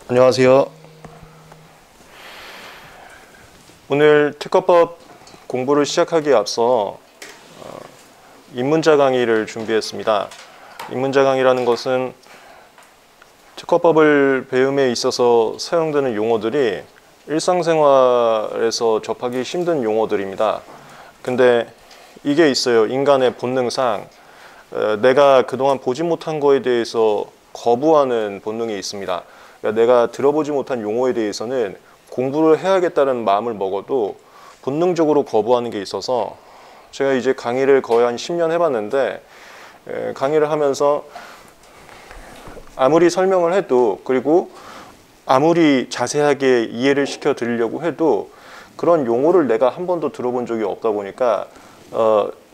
안녕하세요. 오늘 특허법 공부를 시작하기에 앞서 입문자 강의를 준비했습니다. 입문자 강의라는 것은 특허법을 배움에 있어서 사용되는 용어들이 일상생활에서 접하기 힘든 용어들입니다. 근데 이게 있어요. 인간의 본능상 내가 그동안 보지 못한 거에 대해서 거부하는 본능이 있습니다. 그러니까 내가 들어보지 못한 용어에 대해서는 공부를 해야겠다는 마음을 먹어도 본능적으로 거부하는 게 있어서 제가 이제 강의를 거의 한 10년 해봤는데 강의를 하면서 아무리 설명을 해도 그리고 아무리 자세하게 이해를 시켜 드리려고 해도 그런 용어를 내가 한 번도 들어본 적이 없다 보니까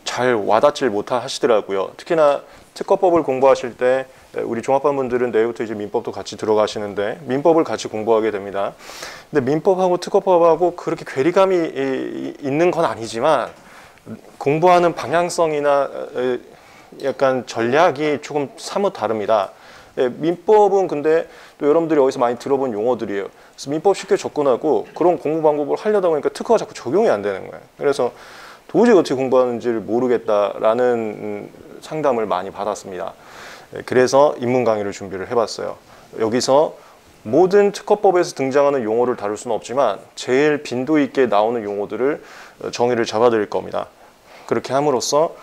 잘 와닿질 못하시더라고요. 특히나 특허법을 공부하실 때 우리 종합반분들은 내일부터 이제 민법도 같이 들어가시는데 민법을 같이 공부하게 됩니다. 근데 민법하고 특허법하고 그렇게 괴리감이 있는 건 아니지만 공부하는 방향성이나 약간 전략이 조금 사뭇 다릅니다. 민법은 근데 또 여러분들이 어디서 많이 들어본 용어들이에요. 그래서 민법 쉽게 접근하고 그런 공부 방법을 하려다 보니까 특허가 자꾸 적용이 안 되는 거예요. 그래서 도저히 어떻게 공부하는지를 모르겠다라는 상담을 많이 받았습니다. 그래서 입문 강의를 준비를 해봤어요. 여기서 모든 특허법에서 등장하는 용어를 다룰 수는 없지만 제일 빈도 있게 나오는 용어들을 정의를 잡아드릴 겁니다. 그렇게 함으로써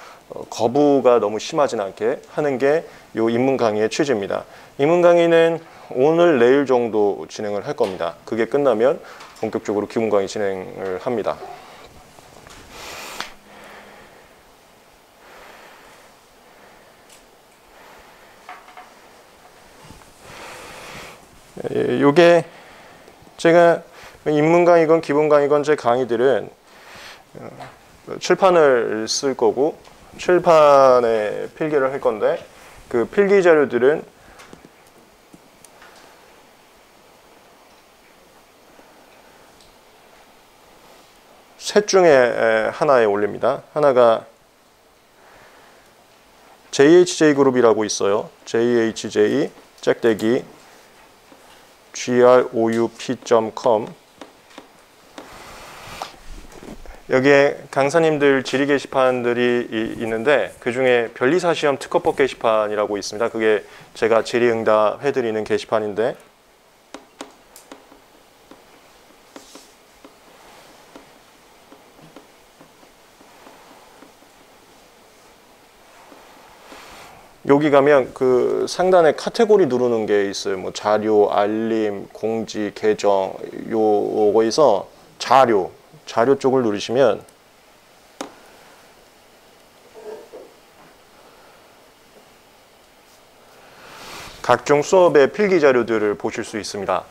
거부가 너무 심하진 않게 하는 게 이 입문 강의의 취지입니다. 입문 강의는 오늘 내일 정도 진행을 할 겁니다. 그게 끝나면 본격적으로 기본 강의 진행을 합니다. 요게 제가 입문 강의건 기본 강의건 제 강의들은 칠판을 쓸 거고 칠판에 필기를 할 건데 그 필기 자료들은 셋 중에 하나에 올립니다. 하나가 JHJ 그룹이라고 있어요. JHJ 짝대기 group.com 여기에 강사님들 질의 게시판들이 있는데 그 중에 변리사시험 특허법 게시판이라고 있습니다. 그게 제가 질의응답 해드리는 게시판인데 여기 가면 그 상단에 카테고리 누르는 게 있어요. 뭐 자료, 알림, 공지, 계정 요거에서 자료 쪽을 누르시면 각종 수업의 필기 자료들을 보실 수 있습니다.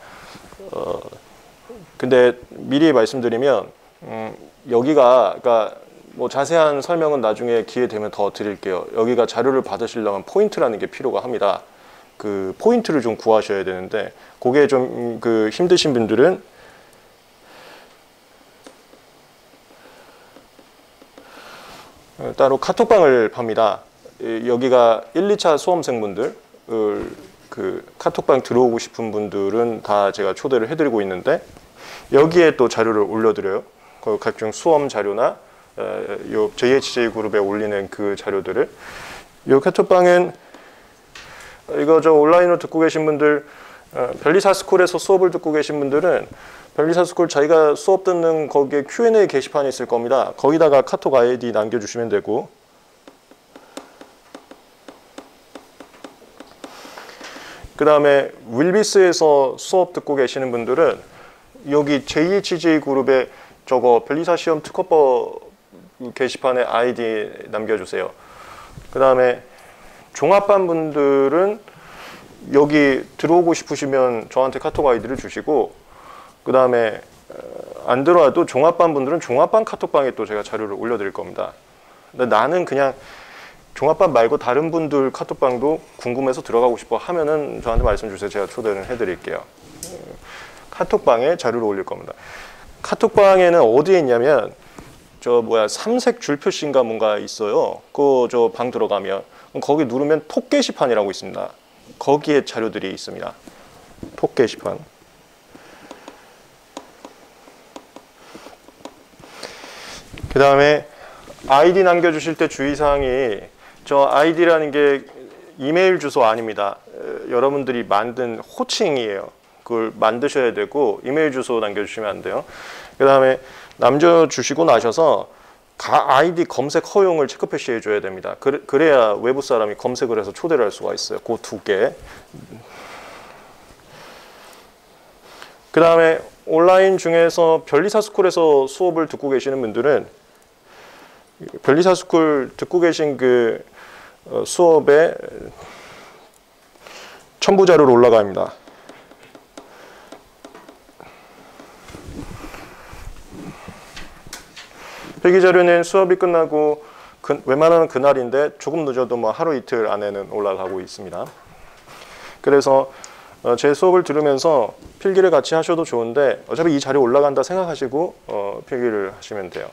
근데 미리 말씀드리면 여기가 그러니까 뭐 자세한 설명은 나중에 기회 되면 더 드릴게요. 여기가 자료를 받으시려면 포인트라는 게 필요가 합니다. 그 포인트를 좀 구하셔야 되는데 그게 좀 그 힘드신 분들은 따로 카톡방을 팝니다. 여기가 1, 2차 수험생분들 그 카톡방 들어오고 싶은 분들은 다 제가 초대를 해드리고 있는데 여기에 또 자료를 올려드려요. 그 각종 수험 자료나 요 JHJ 그룹에 올리는 그 자료들을 요 카톡방은 이거 저 온라인으로 듣고 계신 분들 변리사스쿨에서 수업을 듣고 계신 분들은 변리사스쿨 자기가 수업 듣는 거기에 Q&A 게시판이 있을 겁니다. 거기다가 카톡 아이디 남겨주시면 되고 그 다음에 윌비스에서 수업 듣고 계시는 분들은 여기 JHJ 그룹에 저거 변리사시험 특허법 게시판에 아이디 남겨주세요. 그 다음에 종합반 분들은 여기 들어오고 싶으시면 저한테 카톡 아이디를 주시고 그 다음에 안 들어와도 종합반 분들은 종합반 카톡방에 또 제가 자료를 올려드릴 겁니다. 근데 나는 그냥 종합반 말고 다른 분들 카톡방도 궁금해서 들어가고 싶어 하면은 저한테 말씀 주세요. 제가 초대를 해드릴게요. 카톡방에 자료를 올릴 겁니다. 카톡방에는 어디에 있냐면 저 뭐야 삼색 줄 표시인가 뭔가 있어요. 그 저 방 들어가면 거기 누르면 톡 게시판이라고 있습니다. 거기에 자료들이 있습니다. 톡 게시판. 그 다음에 아이디 남겨주실 때 주의사항이 저 아이디라는 게 이메일 주소 아닙니다. 여러분들이 만든 호칭이에요. 그걸 만드셔야 되고 이메일 주소 남겨주시면 안 돼요. 그 다음에 남겨주시고 나셔서 아이디 검색 허용을 체크 표시해 줘야 됩니다. 그래야 외부 사람이 검색을 해서 초대를 할 수가 있어요. 그 두 개. 그 다음에 온라인 중에서 변리사스쿨에서 수업을 듣고 계시는 분들은 변리사스쿨 듣고 계신 그 수업에 첨부 자료로 올라갑니다. 필기 자료는 수업이 끝나고 웬만하면 그날인데 조금 늦어도 뭐 하루 이틀 안에는 올라가고 있습니다. 그래서 제 수업을 들으면서 필기를 같이 하셔도 좋은데 어차피 이 자료 올라간다 생각하시고 필기를 하시면 돼요.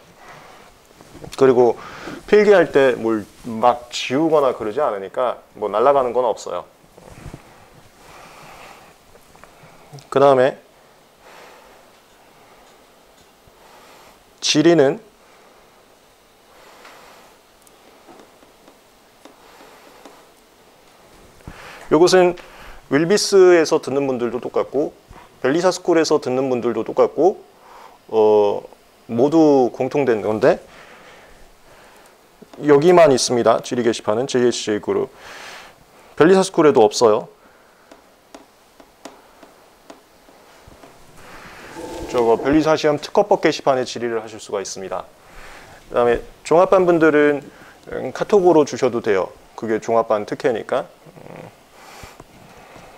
그리고 필기할 때 뭘 막 지우거나 그러지 않으니까 뭐 날아가는 건 없어요. 그 다음에 지리는 이것은 윌비스에서 듣는 분들도 똑같고 벨리사스쿨에서 듣는 분들도 똑같고 모두 공통된 건데 여기만 있습니다. 지리 게시판은 JSJ 그룹. 벨리사스쿨에도 없어요. 저거 벨리사 시험 특허법 게시판에 질의를 하실 수가 있습니다. 그 다음에 종합반 분들은 카톡으로 주셔도 돼요. 그게 종합반 특혜니까.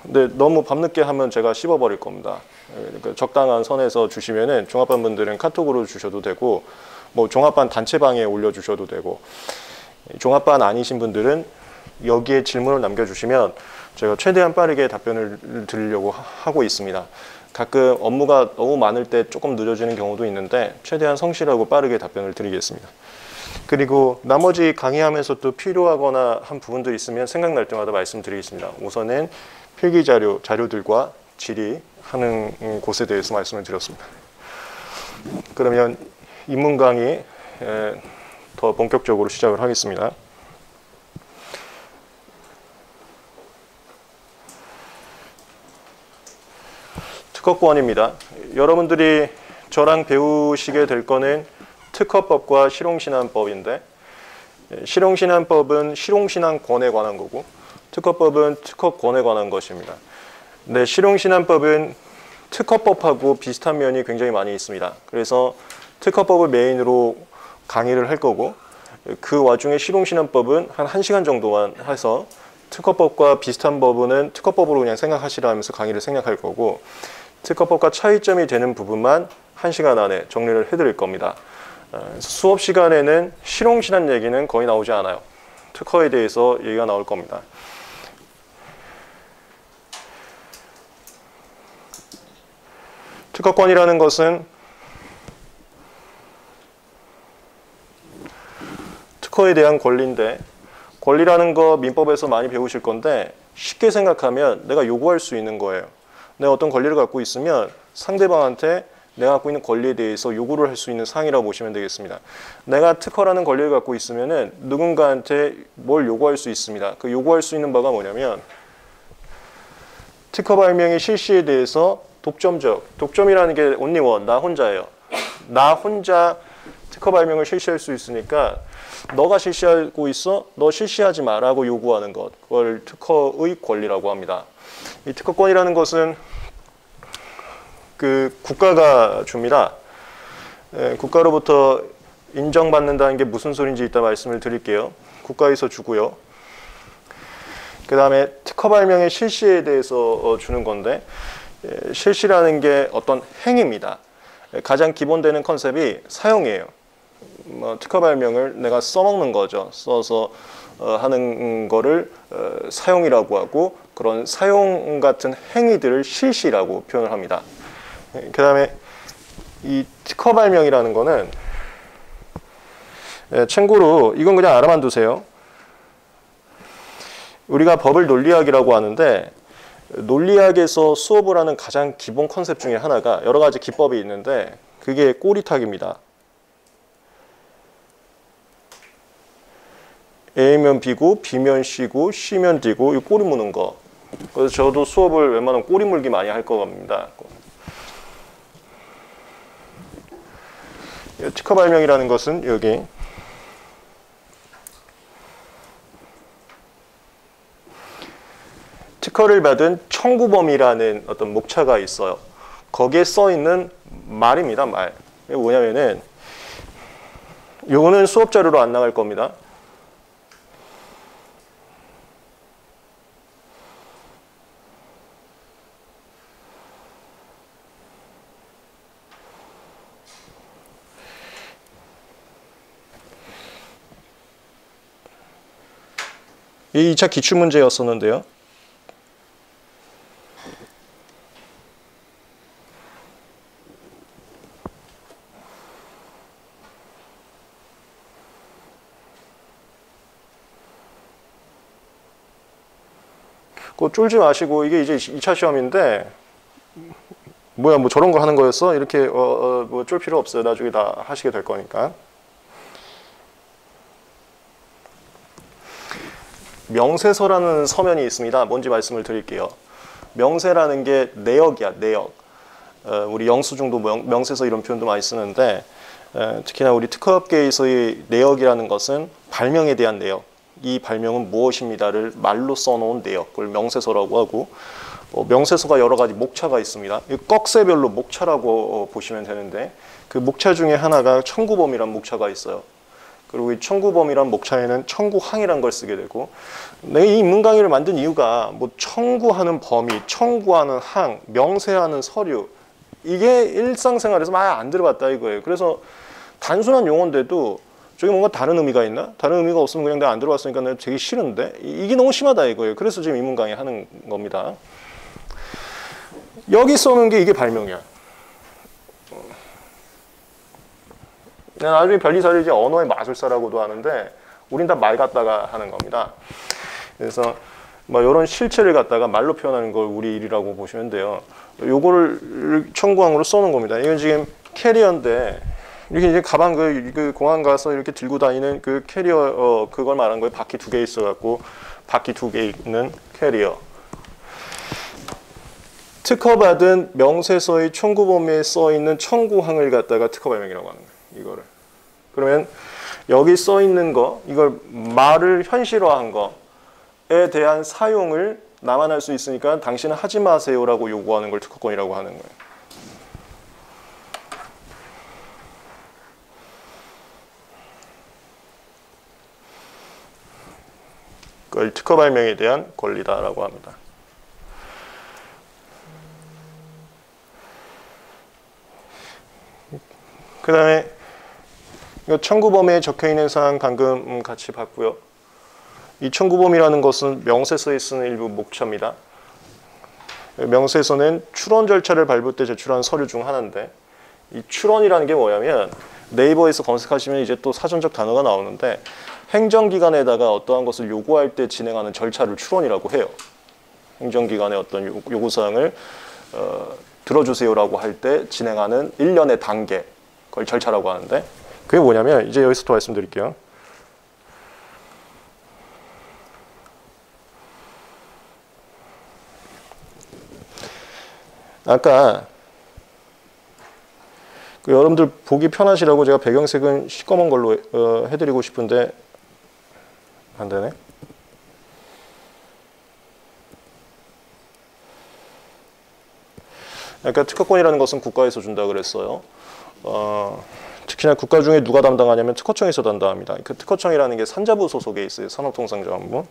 근데 너무 밤늦게 하면 제가 씹어버릴 겁니다. 그러니까 적당한 선에서 주시면은 종합반 분들은 카톡으로 주셔도 되고 뭐 종합반 단체방에 올려주셔도 되고 종합반 아니신 분들은 여기에 질문을 남겨주시면 제가 최대한 빠르게 답변을 드리려고 하고 있습니다. 가끔 업무가 너무 많을 때 조금 늦어지는 경우도 있는데 최대한 성실하고 빠르게 답변을 드리겠습니다. 그리고 나머지 강의하면서 또 필요하거나 한 부분도 있으면 생각날 때마다 말씀드리겠습니다. 우선은 필기 자료들과 질의하는 곳에 대해서 말씀을 드렸습니다. 그러면 입문 강의 더 본격적으로 시작을 하겠습니다. 특허권입니다. 여러분들이 저랑 배우시게 될 거는 특허법과 실용신안법인데 실용신안법은 실용신안권에 관한 거고 특허법은 특허권에 관한 것입니다. 근데 실용신안법은 특허법하고 비슷한 면이 굉장히 많이 있습니다. 그래서 특허법을 메인으로 강의를 할 거고 그 와중에 실용신안법은 한 1시간 정도만 해서 특허법과 비슷한 부분은 특허법으로 그냥 생각하시라면서 강의를 생략할 거고 특허법과 차이점이 되는 부분만 1시간 안에 정리를 해드릴 겁니다. 수업 시간에는 실용신안 얘기는 거의 나오지 않아요. 특허에 대해서 얘기가 나올 겁니다. 특허권이라는 것은 특허에 대한 권리인데 권리라는 거 민법에서 많이 배우실 건데 쉽게 생각하면 내가 요구할 수 있는 거예요. 내가 어떤 권리를 갖고 있으면 상대방한테 내가 갖고 있는 권리에 대해서 요구를 할 수 있는 사항이라고 보시면 되겠습니다. 내가 특허라는 권리를 갖고 있으면은 누군가한테 뭘 요구할 수 있습니다. 그 요구할 수 있는 바가 뭐냐면 특허 발명의 실시에 대해서 독점이라는 게 only one, 나 혼자예요. 나 혼자 특허 발명을 실시할 수 있으니까 너가 실시하고 있어? 너 실시하지 마라고 요구하는 것. 그걸 특허의 권리라고 합니다. 이 특허권이라는 것은 그 국가가 줍니다. 국가로부터 인정받는다는 게 무슨 소리인지 이따 말씀을 드릴게요. 국가에서 주고요. 그 다음에 특허 발명의 실시에 대해서 주는 건데 실시라는 게 어떤 행위입니다. 가장 기본되는 컨셉이 사용이에요. 특허 발명을 내가 써먹는 거죠. 써서 하는 거를 사용이라고 하고 그런 사용 같은 행위들을 실시라고 표현을 합니다. 그 다음에 이 특허 발명이라는 거는 참고로 이건 그냥 알아만 두세요. 우리가 법을 논리학이라고 하는데 논리학에서 수업을 하는 가장 기본 컨셉 중에 하나가 여러 가지 기법이 있는데 그게 꼬리탁입니다. A면 B고 B면 C고 C면 D고 이 꼬리 무는 거. 그래서 저도 수업을 웬만하면 꼬리 물기 많이 할 겁니다. 특허 발명이라는 것은 여기 특허를 받은 청구범이라는 어떤 목차가 있어요. 거기에 써 있는 말입니다. 말. 이게 뭐냐면은 요거는 수업 자료로 안 나갈 겁니다. 이 2차 기출문제였었는데요. 그거 쫄지 마시고 이게 이제 2차 시험인데 뭐야 뭐 저런 거 하는 거였어? 이렇게 뭐 쫄 필요 없어요. 나중에 다 하시게 될 거니까. 명세서라는 서면이 있습니다. 뭔지 말씀을 드릴게요. 명세라는 게 내역이야, 내역. 우리 영수증도 명세서 이런 표현도 많이 쓰는데 특히나 우리 특허업계에서의 내역이라는 것은 발명에 대한 내역. 이 발명은 무엇입니다를 말로 써놓은 내역. 그걸 명세서라고 하고 명세서가 여러 가지 목차가 있습니다. 꺽쇠별로 목차라고 보시면 되는데 그 목차 중에 하나가 청구범이란 목차가 있어요. 그리고 이 청구범이란 목차에는 청구항이란 걸 쓰게 되고 내가 이 인문 강의를 만든 이유가 뭐 청구하는 범위, 청구하는 항, 명세하는 서류 이게 일상생활에서 많이 안 들어봤다 이거예요. 그래서 단순한 용어인데도 저게 뭔가 다른 의미가 있나? 다른 의미가 없으면 그냥 내가 안 들어봤으니까 내가 되게 싫은데 이게 너무 심하다 이거예요. 그래서 지금 인문 강의 하는 겁니다. 여기 써놓은 게 이게 발명이야. 나중에 변리사를 이제 언어의 마술사라고도 하는데 우린 다 말 갖다가 하는 겁니다. 그래서 뭐 이런 실체를 갖다가 말로 표현하는 걸 우리 일이라고 보시면 돼요. 요거를 청구항으로 써놓은 겁니다. 이건 지금 캐리어인데 이렇게 이제 가방 그 공항 가서 이렇게 들고 다니는 그 캐리어 그걸 말한 거예요. 바퀴 2개 있어갖고 바퀴 2개 있는 캐리어. 특허받은 명세서의 청구범위에 써 있는 청구항을 갖다가 특허 발명이라고 하는 거예요. 이거를. 그러면 여기 써 있는 거, 이걸 말을 현실화한 거에 대한 사용을 나만 할 수 있으니까 당신은 하지 마세요라고 요구하는 걸 특허권이라고 하는 거예요. 그걸 특허 발명에 대한 권리다라고 합니다. 그 다음에 청구범위에 적혀있는 사항 방금 같이 봤고요. 이 청구범위라는 것은 명세서에 쓰는 일부 목차입니다. 명세서는 출원 절차를 밟을 때 제출한 서류 중 하나인데 이 출원이라는 게 뭐냐면 네이버에서 검색하시면 이제 또 사전적 단어가 나오는데 행정기관에다가 어떠한 것을 요구할 때 진행하는 절차를 출원이라고 해요. 행정기관의 어떤 요구사항을 들어주세요라고 할 때 진행하는 일련의 단계 그걸 절차라고 하는데 그게 뭐냐면 이제 여기서 또 말씀드릴게요. 아까 여러분들 보기 편하시라고 제가 배경색은 시꺼먼 걸로 해드리고 싶은데 안 되네. 그러니까 특허권이라는 것은 국가에서 준다 그랬어요. 특히나 국가 중에 누가 담당하냐면 특허청에서 담당합니다. 그 특허청이라는 게 산자부 소속에 있어요. 산업통상자원부.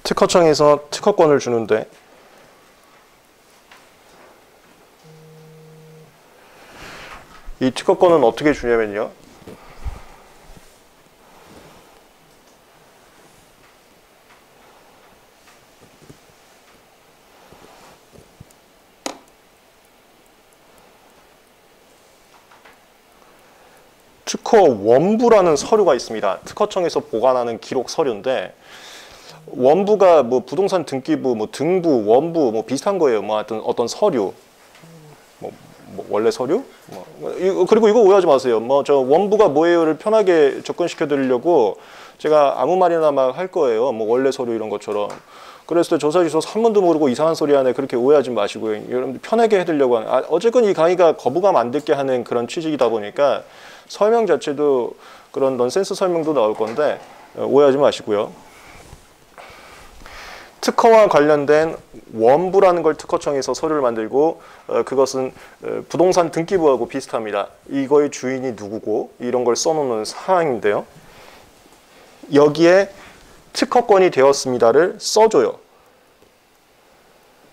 특허청에서 특허권을 주는데 이 특허권은 어떻게 주냐면요. 특허 원부라는 서류가 있습니다. 특허청에서 보관하는 기록 서류인데 원부가 뭐 부동산 등기부, 뭐 등부, 원부 뭐 비슷한 거예요. 뭐 하여튼 어떤 서류, 뭐 원래 서류, 그리고 이거 오해하지 마세요. 뭐 저 원부가 뭐예요를 편하게 접근시켜 드리려고 제가 아무 말이나 막 할 거예요. 뭐 원래 서류 이런 것처럼. 그랬을 때 조사주소 한 번도 모르고 이상한 소리 하네. 그렇게 오해하지 마시고요. 여러분들 편하게 해드리려고 하는. 어쨌건 이 강의가 거부감 안 듣게 하는 그런 취지이다 보니까 설명 자체도 그런 넌센스 설명도 나올 건데 오해하지 마시고요. 특허와 관련된 원부라는 걸 특허청에서 서류를 만들고 그것은 부동산 등기부하고 비슷합니다. 이거의 주인이 누구고 이런 걸 써놓는 사항인데요. 여기에 특허권이 되었습니다를 써줘요.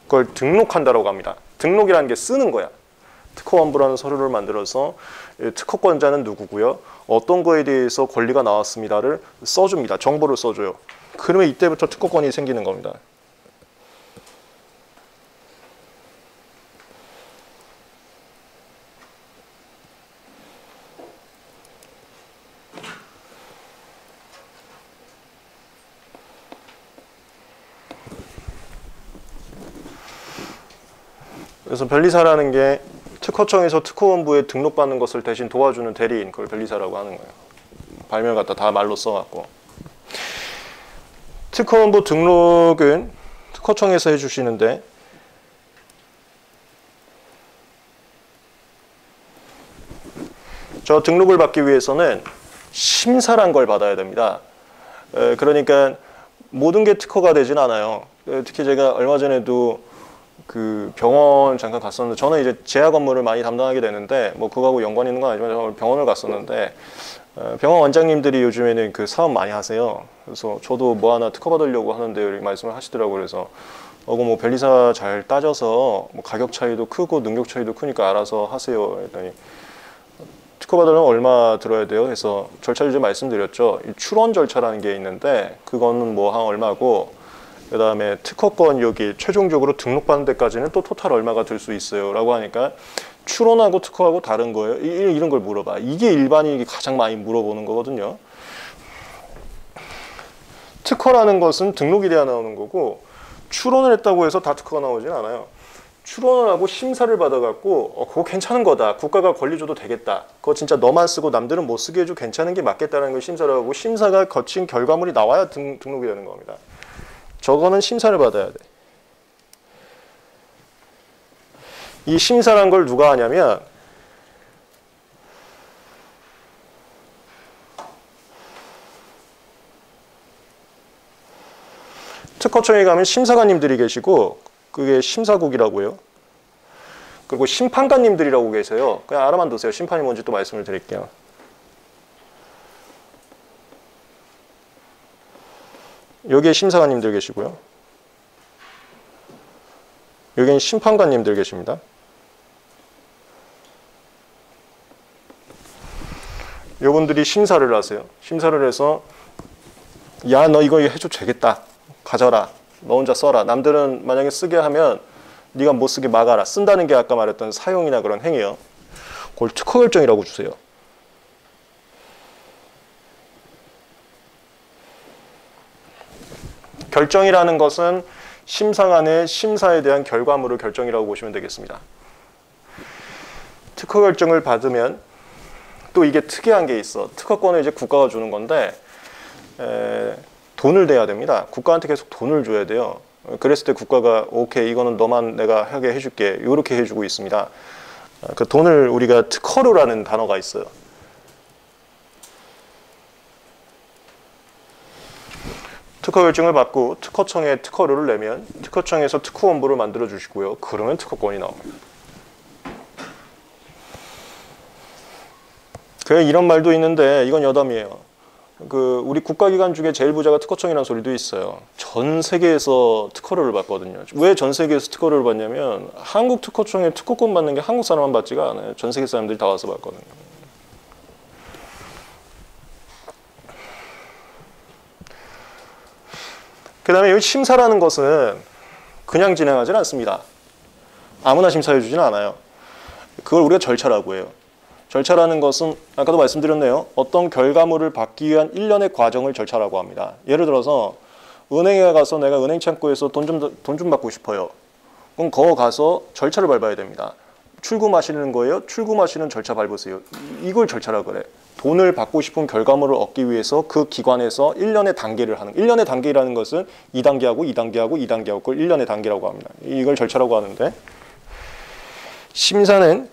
그걸 등록한다라고 합니다. 등록이라는 게 쓰는 거야. 특허원부라는 서류를 만들어서 특허권자는 누구고요. 어떤 거에 대해서 권리가 나왔습니다를 써줍니다. 정보를 써줘요. 그러면 이때부터 특허권이 생기는 겁니다. 그래서 변리사라는 게 특허청에서 특허원부에 등록받는 것을 대신 도와주는 대리인, 그걸 변리사라고 하는 거예요. 발명 갖다 다 말로 써갖고. 특허원부 등록은 특허청에서 해주시는데 저 등록을 받기 위해서는 심사란 걸 받아야 됩니다. 그러니까 모든 게 특허가 되진 않아요. 특히 제가 얼마 전에도 그 병원 잠깐 갔었는데 저는 이제 제약 업무를 많이 담당하게 되는데 뭐 그거하고 연관 있는 건 아니지만 병원을 갔었는데 병원 원장님들이 요즘에는 그 사업 많이 하세요. 그래서 저도 뭐 하나 특허 받으려고 하는데 이렇게 말씀을 하시더라고요. 그래서 뭐 변리사 잘 따져서 뭐 가격 차이도 크고 능력 차이도 크니까 알아서 하세요. 그랬더니 특허 받으려면 얼마 들어야 돼요? 해서 절차를 좀 말씀드렸죠. 출원 절차라는 게 있는데 그거는 뭐 한 얼마고 그 다음에 특허권 여기 최종적으로 등록받는 데까지는 또 토탈 얼마가 들 수 있어요 라고 하니까 출원하고 특허하고 다른 거예요. 이런 걸 물어봐. 이게 일반인이 가장 많이 물어보는 거거든요. 특허라는 것은 등록이 돼야 나오는 거고 출원을 했다고 해서 다 특허가 나오진 않아요. 출원을 하고 심사를 받아갖고 그거 괜찮은 거다. 국가가 권리 줘도 되겠다. 그거 진짜 너만 쓰고 남들은 못 쓰게 해줘 괜찮은 게 맞겠다는 걸 심사를 하고 심사가 거친 결과물이 나와야 등록이 되는 겁니다. 저거는 심사를 받아야 돼. 이 심사란 걸 누가 하냐면 특허청에 가면 심사관님들이 계시고 그게 심사국이라고 해요. 그리고 심판관님들이라고 계세요. 그냥 알아만 두세요. 심판이 뭔지 또 말씀을 드릴게요. 여기에 심사관님들 계시고요. 여기는 심판관님들 계십니다. 이분들이 심사를 하세요. 심사를 해서 야, 너 이거 해줘 되겠다. 가져라. 너 혼자 써라. 남들은 만약에 쓰게 하면 네가 못 쓰게 막아라. 쓴다는 게 아까 말했던 사용이나 그런 행위요. 그걸 특허 결정이라고 주세요. 결정이라는 것은 심사관의 심사에 대한 결과물을 결정이라고 보시면 되겠습니다. 특허 결정을 받으면 또 이게 특이한 게 있어. 특허권을 이제 국가가 주는 건데 돈을 대야 됩니다. 국가한테 계속 돈을 줘야 돼요. 그랬을 때 국가가 오케이 이거는 너만 내가 하게 해줄게 이렇게 해주고 있습니다. 그 돈을 우리가 특허료라는 단어가 있어요. 특허 결정을 받고 특허청에 특허료를 내면 특허청에서 특허원부를 만들어 주시고요. 그러면 특허권이 나옵니다. 그래 이런 말도 있는데 이건 여담이에요. 우리 국가기관 중에 제일 부자가 특허청이라는 소리도 있어요. 전 세계에서 특허료를 받거든요. 왜 전 세계에서 특허료를 받냐면 한국 특허청에 특허권 받는 게 한국 사람만 받지가 않아요. 전 세계 사람들이 다 와서 받거든요. 그 다음에 여기 심사라는 것은 그냥 진행하지는 않습니다. 아무나 심사해 주지는 않아요. 그걸 우리가 절차라고 해요. 절차라는 것은 아까도 말씀드렸네요. 어떤 결과물을 받기 위한 일련의 과정을 절차라고 합니다. 예를 들어서 은행에 가서 내가 은행 창구에서 돈 좀 받고 싶어요. 그럼 거 가서 절차를 밟아야 됩니다. 출금하시는 거예요? 출금하시는 절차 밟으세요. 이걸 절차라고 그래. 돈을 받고 싶은 결과물을 얻기 위해서 그 기관에서 1년의 단계를 하는, 1년의 단계라는 것은 2단계하고 2단계하고 2단계하고 그걸 1년의 단계라고 합니다. 이걸 절차라고 하는데, 심사는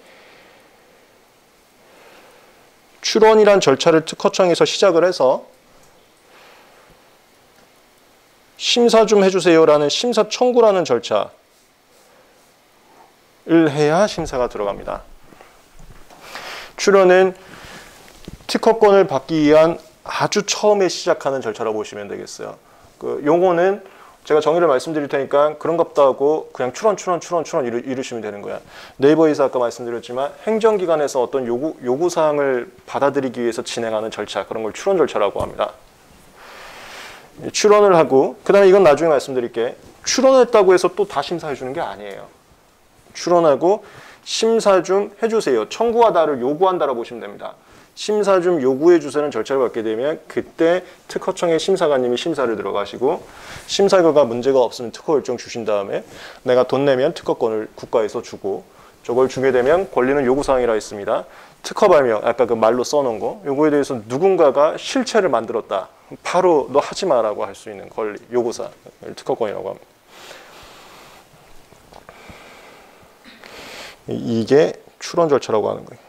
출원이란 절차를 특허청에서 시작을 해서 심사 좀 해주세요라는 심사 청구라는 절차를 해야 심사가 들어갑니다. 출원은 특허권을 받기 위한 아주 처음에 시작하는 절차라고 보시면 되겠어요. 그 용어는 제가 정의를 말씀드릴 테니까 그런갑다 하고 그냥 출원 이러시면 되는 거야. 네이버에서 아까 말씀드렸지만 행정기관에서 어떤 요구사항을 받아들이기 위해서 진행하는 절차, 그런 걸 출원 절차라고 합니다. 출원을 하고, 그 다음에 이건 나중에 말씀드릴게. 출원했다고 해서 또 다 심사해 주는 게 아니에요. 출원하고 심사 좀 해주세요. 청구하다를 요구한다라고 보시면 됩니다. 심사 좀 요구해 주세요는 절차를 받게 되면 그때 특허청의 심사관님이 심사를 들어가시고, 심사 결과 문제가 없으면 특허 결정 주신 다음에 내가 돈 내면 특허권을 국가에서 주고, 저걸 주게 되면 권리는 요구사항이라 했습니다. 특허 발명, 아까 그 말로 써놓은 거, 요거에 대해서 누군가가 실체를 만들었다. 바로 너 하지 마라고 할 수 있는 권리, 요구사항, 특허권이라고 합니다. 이게 출원 절차라고 하는 거예요.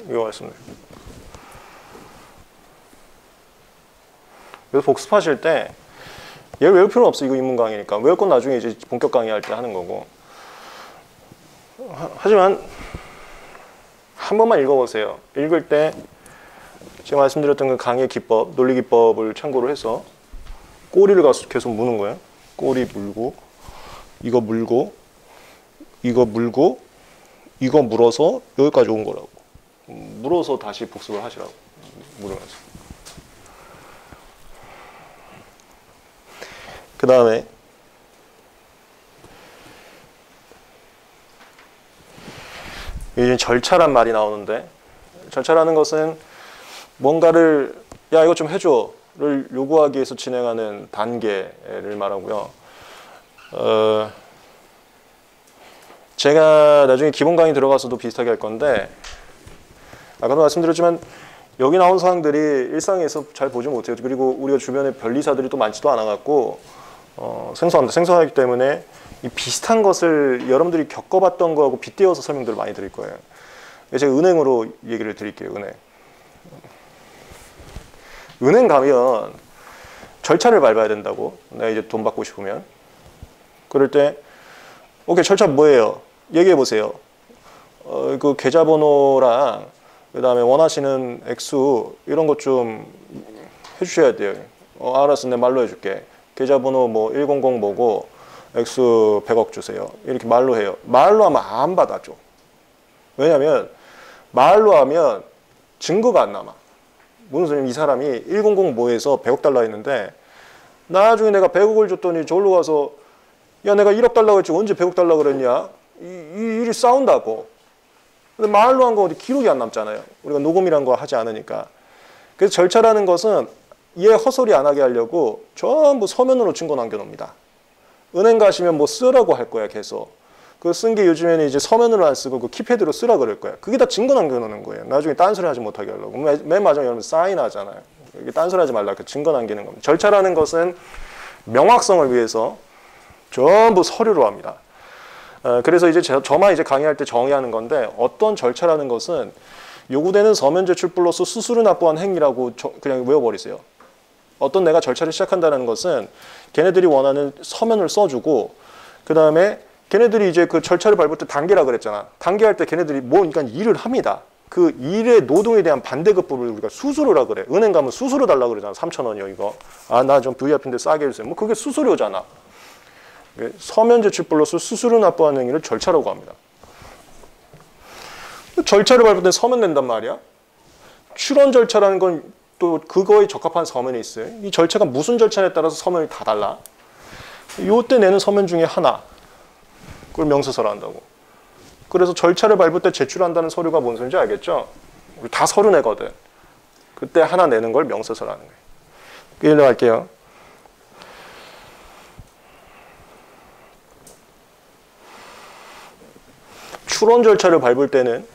이거 말씀드려요. 그래서 복습하실 때 얘를 외울 필요는 없어. 이거 입문 강의니까. 외울 건 나중에 이제 본격 강의할 때 하는 거고. 하지만 한 번만 읽어보세요. 읽을 때 제가 말씀드렸던 그 강의 기법, 논리 기법을 참고를 해서 꼬리를 계속 무는 거예요. 꼬리 물고, 이거 물고, 이거 물고, 이거 물어서 여기까지 온 거라고. 물어서 다시 복습을 하시라고. 물으면서. 그 다음에 이제 절차란 말이 나오는데, 절차라는 것은 뭔가를 야 이거 좀 해줘를 요구하기 위해서 진행하는 단계를 말하고요. 제가 나중에 기본 강의 들어가서도 비슷하게 할 건데, 아까도 말씀드렸지만 여기 나온 사항들이 일상에서 잘 보지 못해요. 그리고 우리가 주변에 변리사들이 또 많지도 않아갖고 생소하기 때문에 이 비슷한 것을 여러분들이 겪어봤던 거하고 빗대어서 설명들을 많이 드릴 거예요. 제가 은행으로 얘기를 드릴게요. 은행 가면 절차를 밟아야 된다고. 내가 이제 돈 받고 싶으면. 그럴 때 오케이, 절차 뭐예요? 얘기해 보세요. 그 계좌번호랑 그 다음에 원하시는 액수 이런 것 좀 해주셔야 돼요. 알았어, 내 말로 해줄게. 계좌번호 뭐 100 뭐고 액수 100억 주세요. 이렇게 말로 해요. 말로 하면 안 받아줘. 왜냐면 말로 하면 증거가 안 남아. 무슨 소리냐면 이 사람이 100 뭐에서 100억 달러 했는데 나중에 내가 100억을 줬더니 저기로 가서 야 내가 1억 달라고 했지 언제 100억 달라고 그랬냐? 일이 싸운다고. 근데 말로 한 거 어디 기록이 안 남잖아요. 우리가 녹음이란 거 하지 않으니까. 그래서 절차라는 것은 얘 헛소리 안 하게 하려고 전부 서면으로 증거 남겨놓습니다. 은행 가시면 뭐 쓰라고 할 거야 계속. 그 쓴 게 요즘에는 이제 서면으로 안 쓰고 그 키패드로 쓰라 그럴 거야. 그게 다 증거 남겨놓는 거예요. 나중에 딴소리 하지 못하게 하려고. 맨 마지막에 여러분 사인하잖아요. 이게 딴소리 하지 말라. 그 증거 남기는 겁니다. 절차라는 것은 명확성을 위해서 전부 서류로 합니다. 그래서 이제 저만 이제 강의할 때 정의하는 건데, 어떤 절차라는 것은 요구되는 서면 제출 플러스 수수료 납부한 행위라고 그냥 외워버리세요. 어떤 내가 절차를 시작한다는 것은 걔네들이 원하는 서면을 써주고, 그 다음에 걔네들이 이제 그 절차를 밟을 때 단계라 그랬잖아. 단계할 때 걔네들이 그러니까 일을 합니다. 그 일의 노동에 대한 반대급부를 우리가 수수료라 그래. 은행 가면 수수료 달라 그러잖아. 3,000원이요 이거. 아 나 좀 VIP인데 싸게 해주세요. 뭐 그게 수수료잖아. 서면 제출 플러스 수수료 납부하는 행위를 절차라고 합니다. 절차를 밟을 때 서면 낸단 말이야. 출원 절차라는 건 또 그거에 적합한 서면이 있어요. 이 절차가 무슨 절차에 따라서 서면이 다 달라. 요때 내는 서면 중에 하나, 그걸 명세서라 한다고. 그래서 절차를 밟을 때 제출한다는 서류가 뭔 소리인지 알겠죠? 다 서류 내거든. 그때 하나 내는 걸 명세서라는 거예요. 일로 갈게요. 출원 절차를 밟을 때는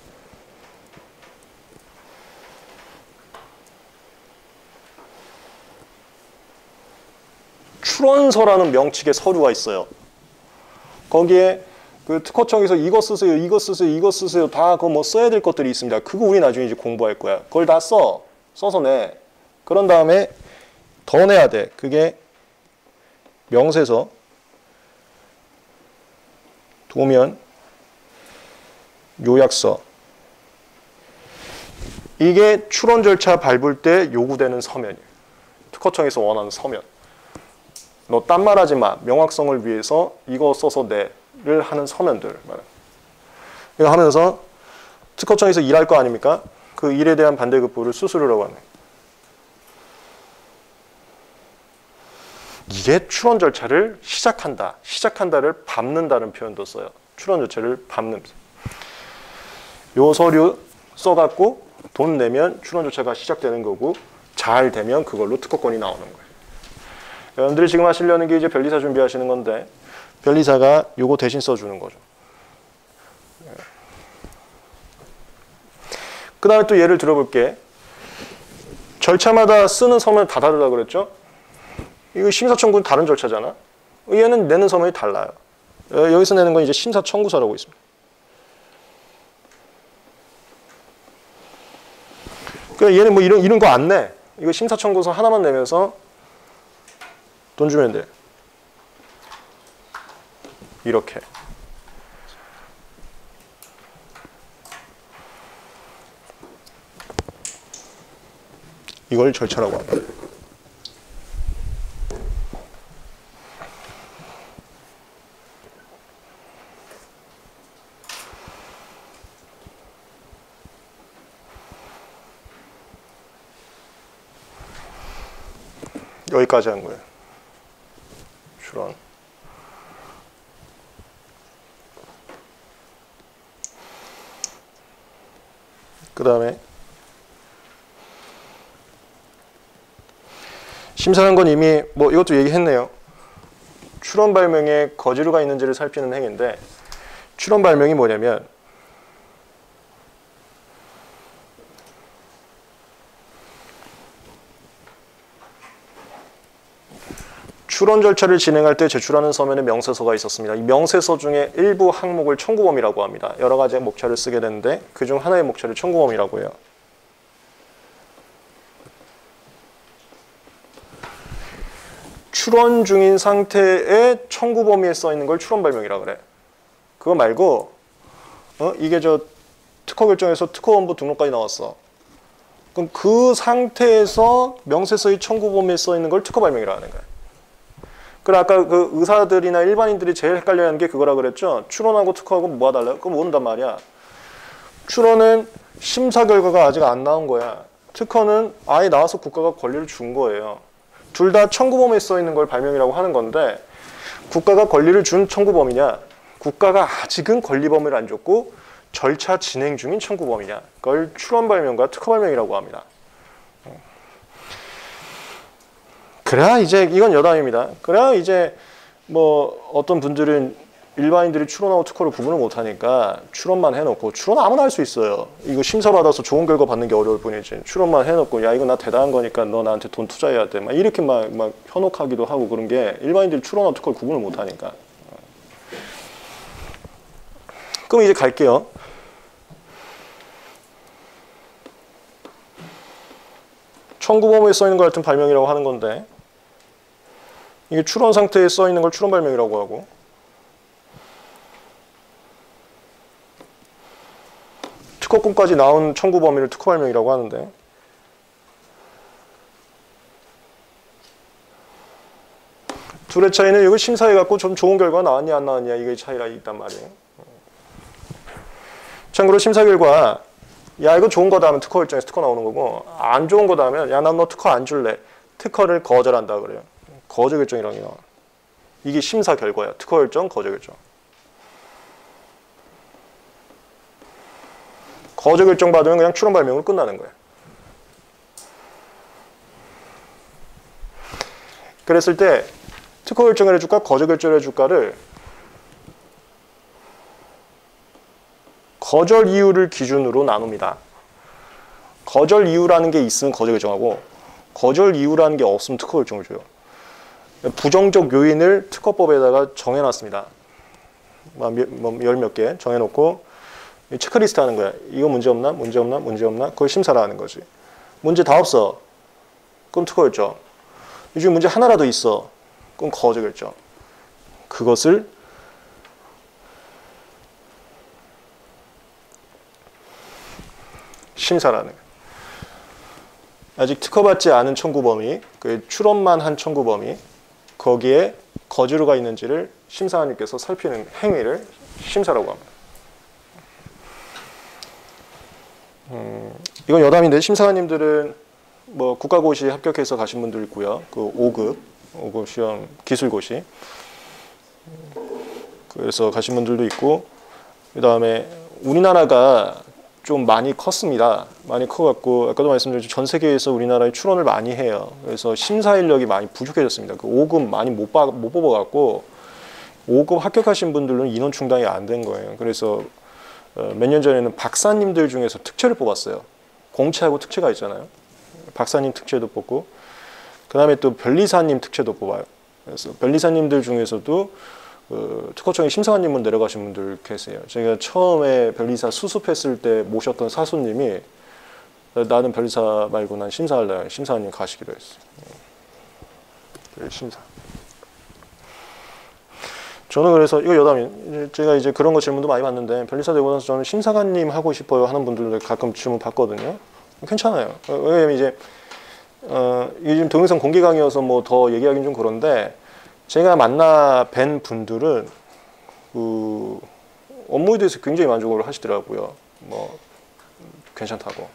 출원서라는 명칭의 서류가 있어요. 거기에 그 특허청에서 이거 쓰세요, 이거 쓰세요, 이거 쓰세요 다 그거 뭐 써야 될 것들이 있습니다. 그거 우리 나중에 이제 공부할 거야. 그걸 다 써서 내. 그런 다음에 더 내야 돼. 그게 명세서, 도면, 요약서. 이게 출원 절차 밟을 때 요구되는 서면이에요. 특허청에서 원하는 서면. 너 딴 말 하지 마. 명확성을 위해서 이거 써서 내를 하는 서면들. 이거 하면서 특허청에서 일할 거 아닙니까? 그 일에 대한 반대급부를 수수료라고 하는. 이게 출원 절차를 시작한다. 시작한다를 밟는다는 표현도 써요. 출원 절차를 밟는. 요 서류 써갖고 돈 내면 출원 절차가 시작되는 거고 잘 되면 그걸로 특허권이 나오는 거예요. 여러분들이 지금 하시려는 게 이제 변리사 준비하시는 건데 변리사가 요거 대신 써주는 거죠. 그 다음에 또 예를 들어볼게. 절차마다 쓰는 서면 다 다르다고 그랬죠? 이거 심사청구는 다른 절차잖아. 얘는 내는 서면이 달라요. 여기서 내는 건 이제 심사청구서라고 있습니다. 그러니까 얘는 뭐 이런 거 안 내. 이거 심사청구서 하나만 내면서 돈 주면 돼. 이렇게. 이걸 절차라고 합니다. 여기까지 한 거예요. 출원. 그 다음에 심사한 건 이미 뭐 이것도 얘기했네요. 출원 발명에 거지류가 있는지를 살피는 행위인데 출원 발명이 뭐냐면 출원 절차를 진행할 때 제출하는 서면에 명세서가 있었습니다. 이 명세서 중에 일부 항목을 청구범위라고 합니다. 여러 가지의 목차를 쓰게 되는데 그중 하나의 목차를 청구범위라고 해요. 출원 중인 상태에 청구범위에 써 있는 걸 출원 발명이라고 그래. 그거 말고 이게 저 특허 결정에서 특허원부 등록까지 나왔어. 그럼 그 상태에서 명세서의 청구범위에 써 있는 걸 특허 발명이라고 하는 거야. 그래 아까 그 의사들이나 일반인들이 제일 헷갈려하는 게 그거라 그랬죠. 출원하고 특허하고 뭐가 달라요? 그거 모른단 말이야. 출원은 심사 결과가 아직 안 나온 거야. 특허는 아예 나와서 국가가 권리를 준 거예요. 둘 다 청구범위에 써 있는 걸 발명이라고 하는 건데 국가가 권리를 준 청구범위냐? 국가가 아직은 권리 범위를 안 줬고 절차 진행 중인 청구범위냐? 그걸 출원 발명과 특허 발명이라고 합니다. 그래야 이제 이건 여담입니다. 그래야 이제 뭐 어떤 분들은 일반인들이 출원하고 특허를 구분을 못하니까 출원만 해놓고 출원 아무나 할 수 있어요. 이거 심사 받아서 좋은 결과 받는 게 어려울 뿐이지. 출원만 해놓고 야 이거 나 대단한 거니까 너 나한테 돈 투자해야 돼. 막 이렇게 막 현혹하기도 하고 그런 게 일반인들이 출원하고 특허를 구분을 못하니까. 그럼 이제 갈게요. 청구범위에 써 있는 거 같은 발명이라고 하는 건데 이게 출원 상태에 써 있는 걸 출원 발명이라고 하고 특허권까지 나온 청구 범위를 특허 발명이라고 하는데 둘의 차이는 이거 심사해갖고 좀 좋은 결과가 나왔냐 안 나왔냐 이게 차이가 있단 말이에요. 참고로 심사 결과 야 이거 좋은 거다 하면 특허 결정에서 특허 나오는 거고 안 좋은 거다 하면 야 난 너 특허 안 줄래. 특허를 거절한다 그래요. 거절 결정이라는 게 나와. 이게 심사 결과야. 특허 결정, 거절 결정. 거절 결정 받으면 그냥 출원 발명으로 끝나는 거야. 그랬을 때 특허 결정을 해줄까 거절 결정을 해줄까를 거절 이유를 기준으로 나눕니다. 거절 이유라는 게 있으면 거절 결정하고 거절 이유라는 게 없으면 특허 결정을 줘요. 부정적 요인을 특허법에다가 정해놨습니다. 열 몇 개 정해놓고 체크리스트 하는 거야. 이거 문제 없나? 문제 없나? 문제 없나? 그걸 심사를 하는 거지. 문제 다 없어. 그럼 특허 결정. 이 중에 문제 하나라도 있어. 그럼 거절 결정. 그것을 심사라는 거예요. 아직 특허받지 않은 청구 범위, 그 출원만 한 청구 범위, 거기에 거주류가 있는지를 심사관님께서 살피는 행위를 심사라고 합니다. 이건 여담인데 심사관님들은 뭐 국가고시 합격해서 가신 분들 있고요. 그 5급 시험 기술고시 그래서 가신 분들도 있고 그 다음에 우리나라가 좀 많이 컸습니다. 많이 커갖고 아까도 말씀드렸죠. 전 세계에서 우리나라에 출원을 많이 해요. 그래서 심사 인력이 많이 부족해졌습니다. 그 5급 많이 못 뽑아갖고 5급 합격하신 분들은 인원 충당이 안 된 거예요. 그래서 몇 년 전에는 박사님들 중에서 특채를 뽑았어요. 공채하고 특채가 있잖아요. 박사님 특채도 뽑고 그 다음에 또 변리사님 특채도 뽑아요. 그래서 변리사님들 중에서도 특허청에 심사관님으로 내려가신 분들 계세요. 제가 처음에 변리사 수습했을 때 모셨던 사수님이 나는 변리사 말고 난 심사할래. 심사관님 가시기로 했어요. 심사. 저는 그래서 이거 여담이 제가 이제 그런 거 질문도 많이 받는데 변리사 되고 나서 저는 심사관님 하고 싶어요 하는 분들도 가끔 질문 받거든요. 괜찮아요. 왜냐면 이제 이게 지금 동영상 공개 강의여서 뭐 더 얘기하기는 좀 그런데 제가 만나 뵌 분들은 그 업무에 대해서 굉장히 만족을 하시더라고요. 뭐 괜찮다고.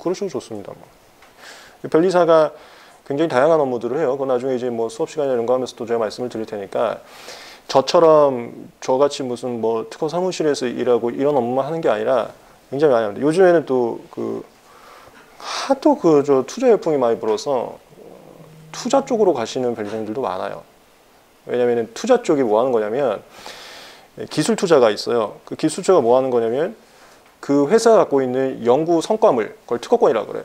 그러셔도 좋습니다. 뭐. 변리사가 굉장히 다양한 업무들을 해요. 그 나중에 이제 뭐 수업 시간이나 이런 거 하면서 또 제가 말씀을 드릴 테니까 저처럼 저같이 무슨 뭐 특허 사무실에서 일하고 이런 업무만 하는 게 아니라 굉장히 많이 합니다. 요즘에는 또 그 하도 그 저 투자 열풍이 많이 불어서 투자 쪽으로 가시는 변리사님들도 많아요. 왜냐하면 투자 쪽이 뭐 하는 거냐면 기술 투자가 있어요. 그 기술 투자가 뭐 하는 거냐면 그 회사가 갖고 있는 연구 성과물, 그걸 특허권이라고 그래요.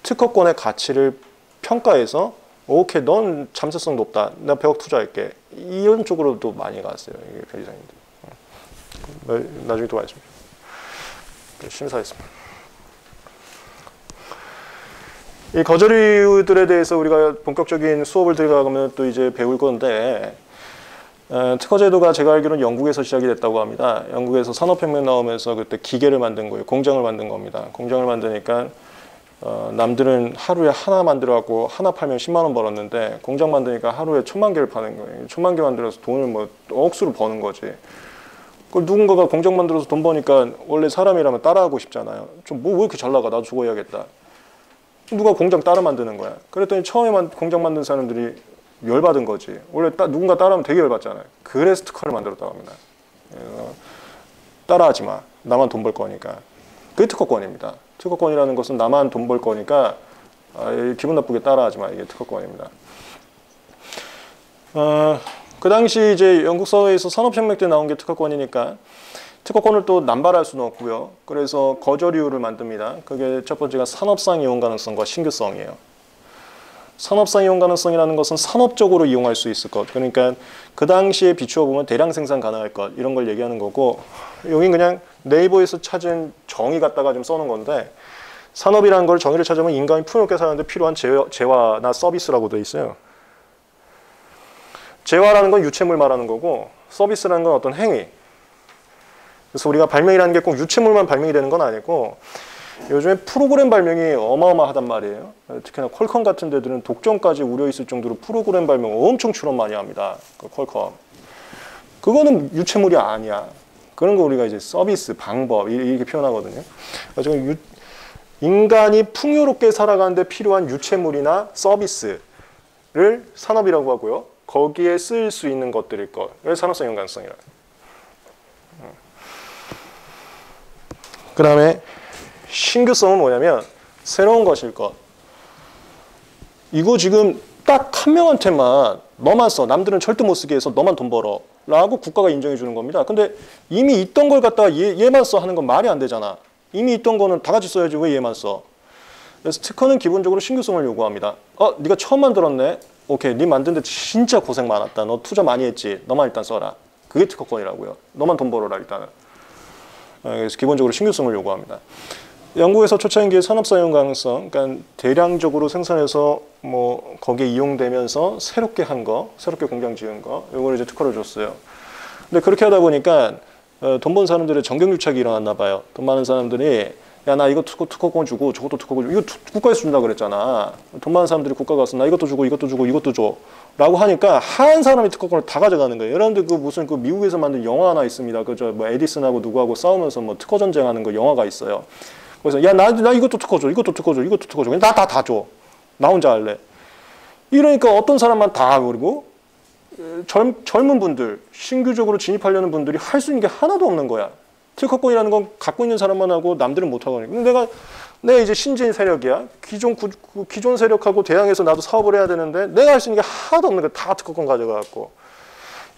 특허권의 가치를 평가해서 오케이, 넌 잠재성 높다. 나 100억 투자할게. 이런 쪽으로도 많이 갔어요. 이게 변리사님들. 나중에 또 말씀드릴게요. 심사했습니다. 이 거절 이유들에 대해서 우리가 본격적인 수업을 들어가면 또 이제 배울 건데 특허 제도가 제가 알기로는 영국에서 시작이 됐다고 합니다. 영국에서 산업혁명 나오면서 그때 기계를 만든 거예요. 공장을 만든 겁니다. 공장을 만드니까 남들은 하루에 하나 만들어갖고 하나 팔면 10만 원 벌었는데 공장 만드니까 하루에 1000만 개를 파는 거예요. 1000만 개 만들어서 돈을 뭐 억수로 버는 거지. 그걸 누군가가 공장 만들어서 돈 버니까 원래 사람이라면 따라하고 싶잖아요. 좀 뭐 왜 이렇게 잘 나가? 나도 저거 해야겠다. 누가 공장 따라 만드는 거야. 그랬더니 처음에 공장 만든 사람들이 열받은 거지. 원래 누군가 따라하면 되게 열받잖아요. 그래서 특허를 만들었다고 합니다. 따라하지 마. 나만 돈 벌 거니까. 그게 특허권입니다. 특허권이라는 것은 나만 돈 벌 거니까 기분 나쁘게 따라하지 마. 이게 특허권입니다. 그 당시 이제 영국 사회에서 산업혁명 때 나온 게 특허권이니까 특허권을 또 남발할 수는 없고요. 그래서 거절 이유를 만듭니다. 그게 첫 번째가 산업상 이용 가능성과 신규성이에요. 산업상 이용 가능성이라는 것은 산업적으로 이용할 수 있을 것. 그러니까 그 당시에 비추어 보면 대량 생산 가능할 것. 이런 걸 얘기하는 거고 여긴 그냥 네이버에서 찾은 정의 갖다가 좀 써놓은 건데 산업이라는 걸 정의를 찾으면 인간이 풍요롭게 사는데 필요한 재화나 서비스라고 되어 있어요. 재화라는 건 유체물 말하는 거고 서비스라는 건 어떤 행위. 그래서 우리가 발명이라는 게 꼭 유체물만 발명이 되는 건 아니고 요즘에 프로그램 발명이 어마어마하단 말이에요. 특히나 퀄컴 같은 데들은 독점까지 우려 있을 정도로 프로그램 발명 엄청 출원 많이 합니다. 그 퀄컴. 그거는 유체물이 아니야. 그런 거 우리가 이제 서비스, 방법 이렇게 표현하거든요. 지금 인간이 풍요롭게 살아가는데 필요한 유체물이나 서비스를 산업이라고 하고요. 거기에 쓰일 수 있는 것들일 것. 그래서 산업성 연관성이라. 그 다음에 신규성은 뭐냐면 새로운 것일 것. 이거 지금 딱 한 명한테만 너만 써. 남들은 절대 못 쓰게 해서 너만 돈 벌어. 라고 국가가 인정해 주는 겁니다. 근데 이미 있던 걸 갖다가 얘만 써 하는 건 말이 안 되잖아. 이미 있던 거는 다 같이 써야지 왜 얘만 써. 그래서 특허는 기본적으로 신규성을 요구합니다. 네가 처음 만들었네. 오케이, 네 만드는데 진짜 고생 많았다. 너 투자 많이 했지. 너만 일단 써라. 그게 특허권이라고요. 너만 돈 벌어라 일단은. 그래서 기본적으로 신규성을 요구합니다. 영국에서 초창기의 산업 사용 가능성, 그러니까 대량적으로 생산해서 뭐 거기에 이용되면서 새롭게 한 거, 새롭게 공장 지은 거, 이걸 이제 특허를 줬어요. 근데 그렇게 하다 보니까 돈 번 사람들의 정경유착이 일어났나 봐요. 돈 많은 사람들이 야, 나 이거 특허권 주고 저것도 특허권 주고 이거 국가에서 준다 그랬잖아. 돈 많은 사람들이 국가 가서 나 이것도 주고 이것도 주고 이것도 줘. 라고 하니까 한 사람이 특허권을 다 가져가는 거예요. 여러분들 그 무슨 그 미국에서 만든 영화 하나 있습니다. 그저 뭐 에디슨하고 누구하고 싸우면서 뭐 특허 전쟁하는 거 영화가 있어요. 그래서 야, 나 이것도 특허 줘. 이것도 특허 줘. 이것도 특허 줘. 다 줘. 나 혼자 할래. 이러니까 어떤 사람만 다 그리고 젊은 분들, 신규적으로 진입하려는 분들이 할 수 있는 게 하나도 없는 거야. 특허권이라는 건 갖고 있는 사람만 하고 남들은 못 하거든요. 근데 내가 이제 신진 세력이야. 기존 세력하고 대항해서 나도 사업을 해야 되는데 내가 할 수 있는 게 하나도 없는 거야. 다 특허권 가져가갖고.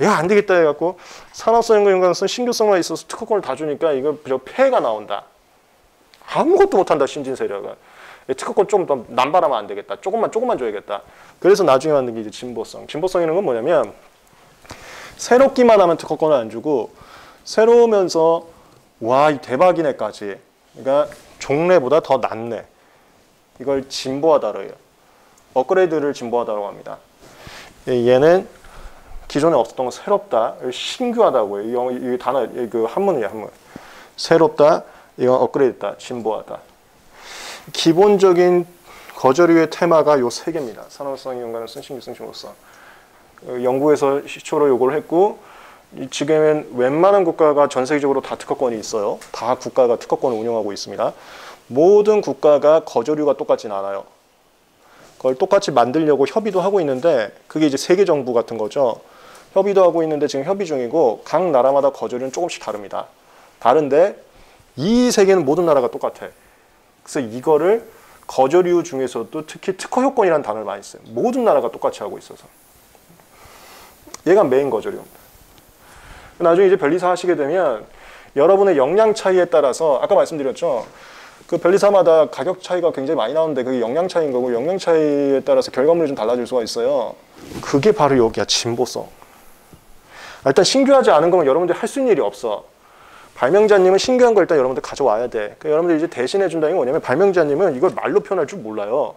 야, 안 되겠다 해갖고 산업성 연관성 신규성만 있어서 특허권을 다 주니까 이거 폐해가 나온다. 아무것도 못한다 신진 세력은. 특허권 좀 더 남발하면 안 되겠다. 조금만 줘야겠다. 그래서 나중에 만든 게 이제 진보성. 진보성이라는 건 뭐냐면 새롭기만 하면 특허권을 안 주고 새로우면서 와, 이 대박이네까지. 그러니까 종래보다 더 낫네. 이걸 진보하다로 해요. 업그레이드를 진보하다고 합니다. 얘는 기존에 없었던 건 새롭다, 신규하다고 해요. 이 단어, 그 한문이에요, 한문. 새롭다, 이건 업그레이드다, 진보하다. 기본적인 거저류의 테마가 요 세 개입니다. 산업성, 연관성, 신규성, 진보성. 영국에서 시초로 요걸 했고 지금은 웬만한 국가가 전 세계적으로 다 특허권이 있어요. 다 국가가 특허권을 운영하고 있습니다. 모든 국가가 거저류가 똑같진 않아요. 그걸 똑같이 만들려고 협의도 하고 있는데 그게 이제 세계 정부 같은 거죠. 협의도 하고 있는데 지금 협의 중이고 각 나라마다 거저류는 조금씩 다릅니다. 다른데 이 세계는 모든 나라가 똑같아. 그래서 이거를 거저류 중에서도 특히 특허 효권이라는 단어를 많이 써요. 모든 나라가 똑같이 하고 있어서. 얘가 메인 거저류입니다. 나중에 이제 변리사 하시게 되면 여러분의 역량 차이에 따라서 아까 말씀드렸죠. 그 변리사마다 가격 차이가 굉장히 많이 나오는데 그게 역량 차이인 거고 역량 차이에 따라서 결과물이 좀 달라질 수가 있어요. 그게 바로 여기야. 진보성. 일단 신규하지 않은 거면 여러분들이 할 수 있는 일이 없어. 발명자님은 신규한 걸 일단 여러분들 가져와야 돼. 그러니까 여러분들이 이제 대신해 준다는 게 뭐냐면 발명자님은 이걸 말로 표현할 줄 몰라요.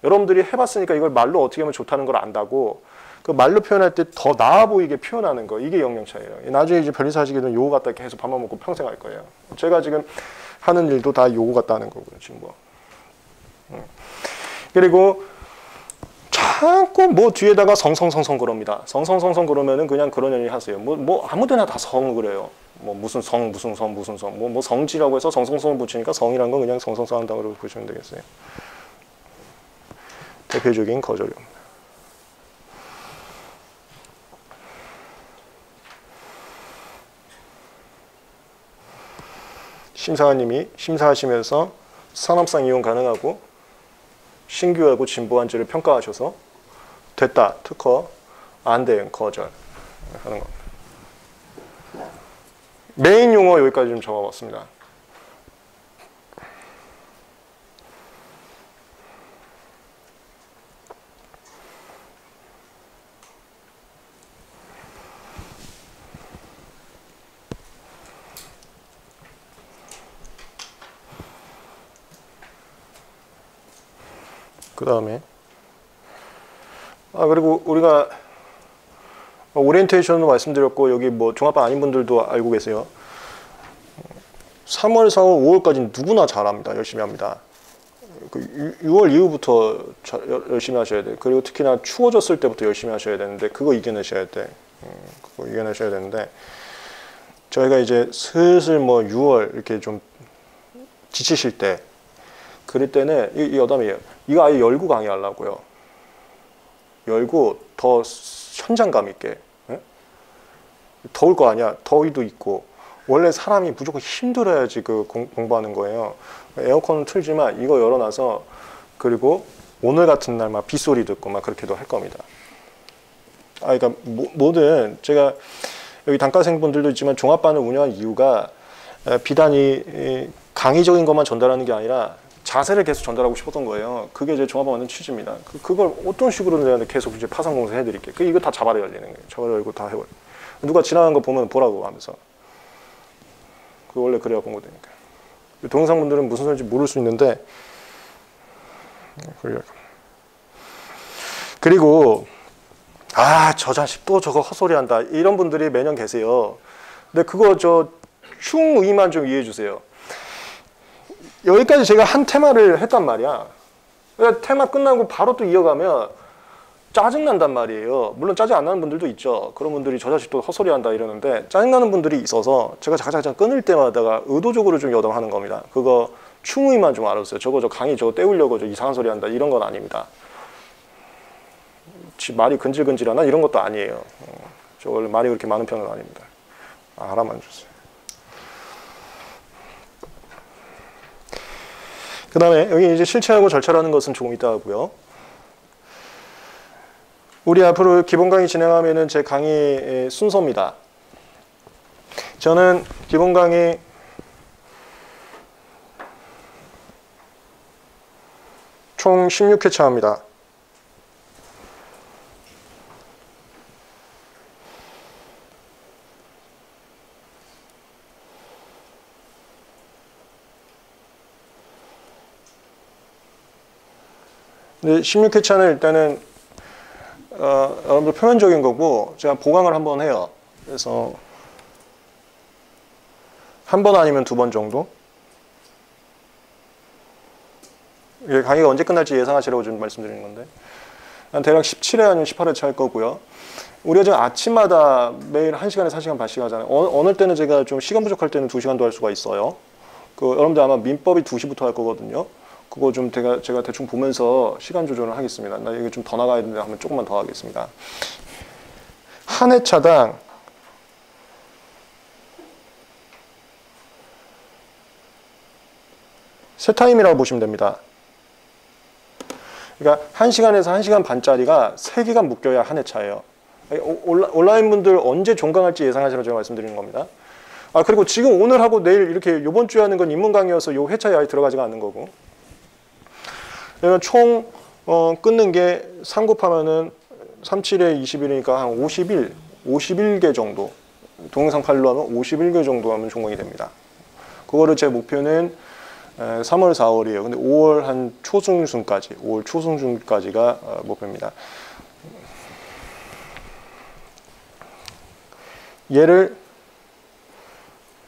여러분들이 해봤으니까 이걸 말로 어떻게 하면 좋다는 걸 안다고 그 말로 표현할 때 더 나아 보이게 표현하는 거. 이게 역량 차이예요. 나중에 이제 변리사 하시게 되면 요거 갖다 계속 밥만 먹고 평생 할 거예요. 제가 지금 하는 일도 다 요거 갖다 하는 거고요. 지금 뭐. 그리고 자꾸 뭐 뒤에다가 성성성성 그럽니다. 성성성성 그러면은 그냥 그런 얘기 하세요. 뭐 아무데나 다 성을 그래요. 뭐 무슨 성, 무슨 성, 무슨 성. 뭐 성지라고 해서 성성성을 붙이니까 성이란 건 그냥 성성성 한다고 보시면 되겠어요. 대표적인 거저류입니다. 심사관님이 심사하시면서 산업상 이용 가능하고 신규하고 진보한지를 평가하셔서 됐다, 특허, 안 돼, 거절 하는 겁니다. 메인 용어 여기까지 좀 적어봤습니다. 그 다음에 그리고 우리가 오리엔테이션도 말씀드렸고 여기 뭐 종합반 아닌 분들도 알고 계세요. 3월, 4월, 5월까지는 누구나 잘합니다. 열심히 합니다. 6월 이후부터 열심히 하셔야 돼요. 그리고 특히나 추워졌을 때부터 열심히 하셔야 되는데 그거 이겨내셔야 돼. 그거 이겨내셔야 되는데 저희가 이제 슬슬 뭐 6월 이렇게 좀 지치실 때 그럴 때는 이 여담이에요. 이거 아예 열고 강의하려고요. 열고 더 현장감 있게. 더울 거 아니야. 더위도 있고 원래 사람이 무조건 힘들어야지 그 공부하는 거예요. 에어컨은 틀지만 이거 열어놔서 그리고 오늘 같은 날 막 빗소리 듣고 막 그렇게도 할 겁니다. 그러니까 뭐든 제가 여기 단과생분들도 있지만 종합반을 운영한 이유가 비단 이 강의적인 것만 전달하는 게 아니라 자세를 계속 전달하고 싶었던 거예요. 그게 이제 종합반 완전 취지입니다. 그걸 어떤 식으로 내가 계속 이제 파상공사 해드릴게. 이거 다 자바로 열리는 거예요. 자바로 열고 다 해버려. 누가 지나가는 거 보면 보라고 하면서. 그 원래 그래야 공부되니까. 동영상분들은 무슨 소리인지 모를 수 있는데 그리고 저 자식 또 저거 헛소리한다 이런 분들이 매년 계세요. 근데 그거 저 충의만 좀 이해해 주세요. 여기까지 제가 한 테마를 했단 말이야. 그러니까 테마 끝나고 바로 또 이어가면 짜증난단 말이에요. 물론 짜증 안 나는 분들도 있죠. 그런 분들이 저 자식 또 헛소리한다 이러는데 짜증나는 분들이 있어서 제가 자자자 끊을 때마다가 의도적으로 좀 여담하는 겁니다. 그거 충의만 좀 알아주세요. 저 강의 저거 때우려고 저 이상한 소리 한다 이런 건 아닙니다. 말이 근질근질하나 이런 것도 아니에요. 저 원래 말이 그렇게 많은 편은 아닙니다. 알아만 주세요. 그 다음에 여기 이제 실체하고 절차라는 것은 조금 이따 하고요. 우리 앞으로 기본 강의 진행하면은 제 강의 순서입니다. 저는 기본 강의 총 16회차 합니다. 근데 16회차는 일단은 여러분들 표면적인 거고 제가 보강을 한번 해요. 그래서 한 번 아니면 2번 정도. 이게 강의가 언제 끝날지 예상하시라고 좀 말씀드리는 건데 대략 17회 아니면 18회차 할 거고요. 우리가 지금 아침마다 매일 1시간에서 1시간 반씩 하잖아요. 어느 때는 제가 좀 시간 부족할 때는 2시간도 할 수가 있어요. 여러분들 아마 민법이 2시부터 할 거거든요. 그거 좀 제가 대충 보면서 시간 조절을 하겠습니다. 나 이게 좀 더 나가야 되는데 하면 조금만 더 하겠습니다. 한 회차당 세 타임이라고 보시면 됩니다. 그러니까 1시간에서 1시간 반짜리가 3개가 묶여야 한 회차예요. 온라인 분들 언제 종강할지 예상하시라고 제가 말씀드리는 겁니다. 그리고 지금 오늘 하고 내일 이렇게 요번 주에 하는 건 인문 강의여서 요 회차에 아예 들어가지가 않는 거고. 그러면 총 끊는 게 3 곱하면은 37에 21이니까 한 51개 정도. 동영상 파일로 하면 51개 정도 하면 종강이 됩니다. 그거를 제 목표는 3월, 4월이에요. 근데 5월 한 초중순까지, 5월 초중순까지가 목표입니다. 얘를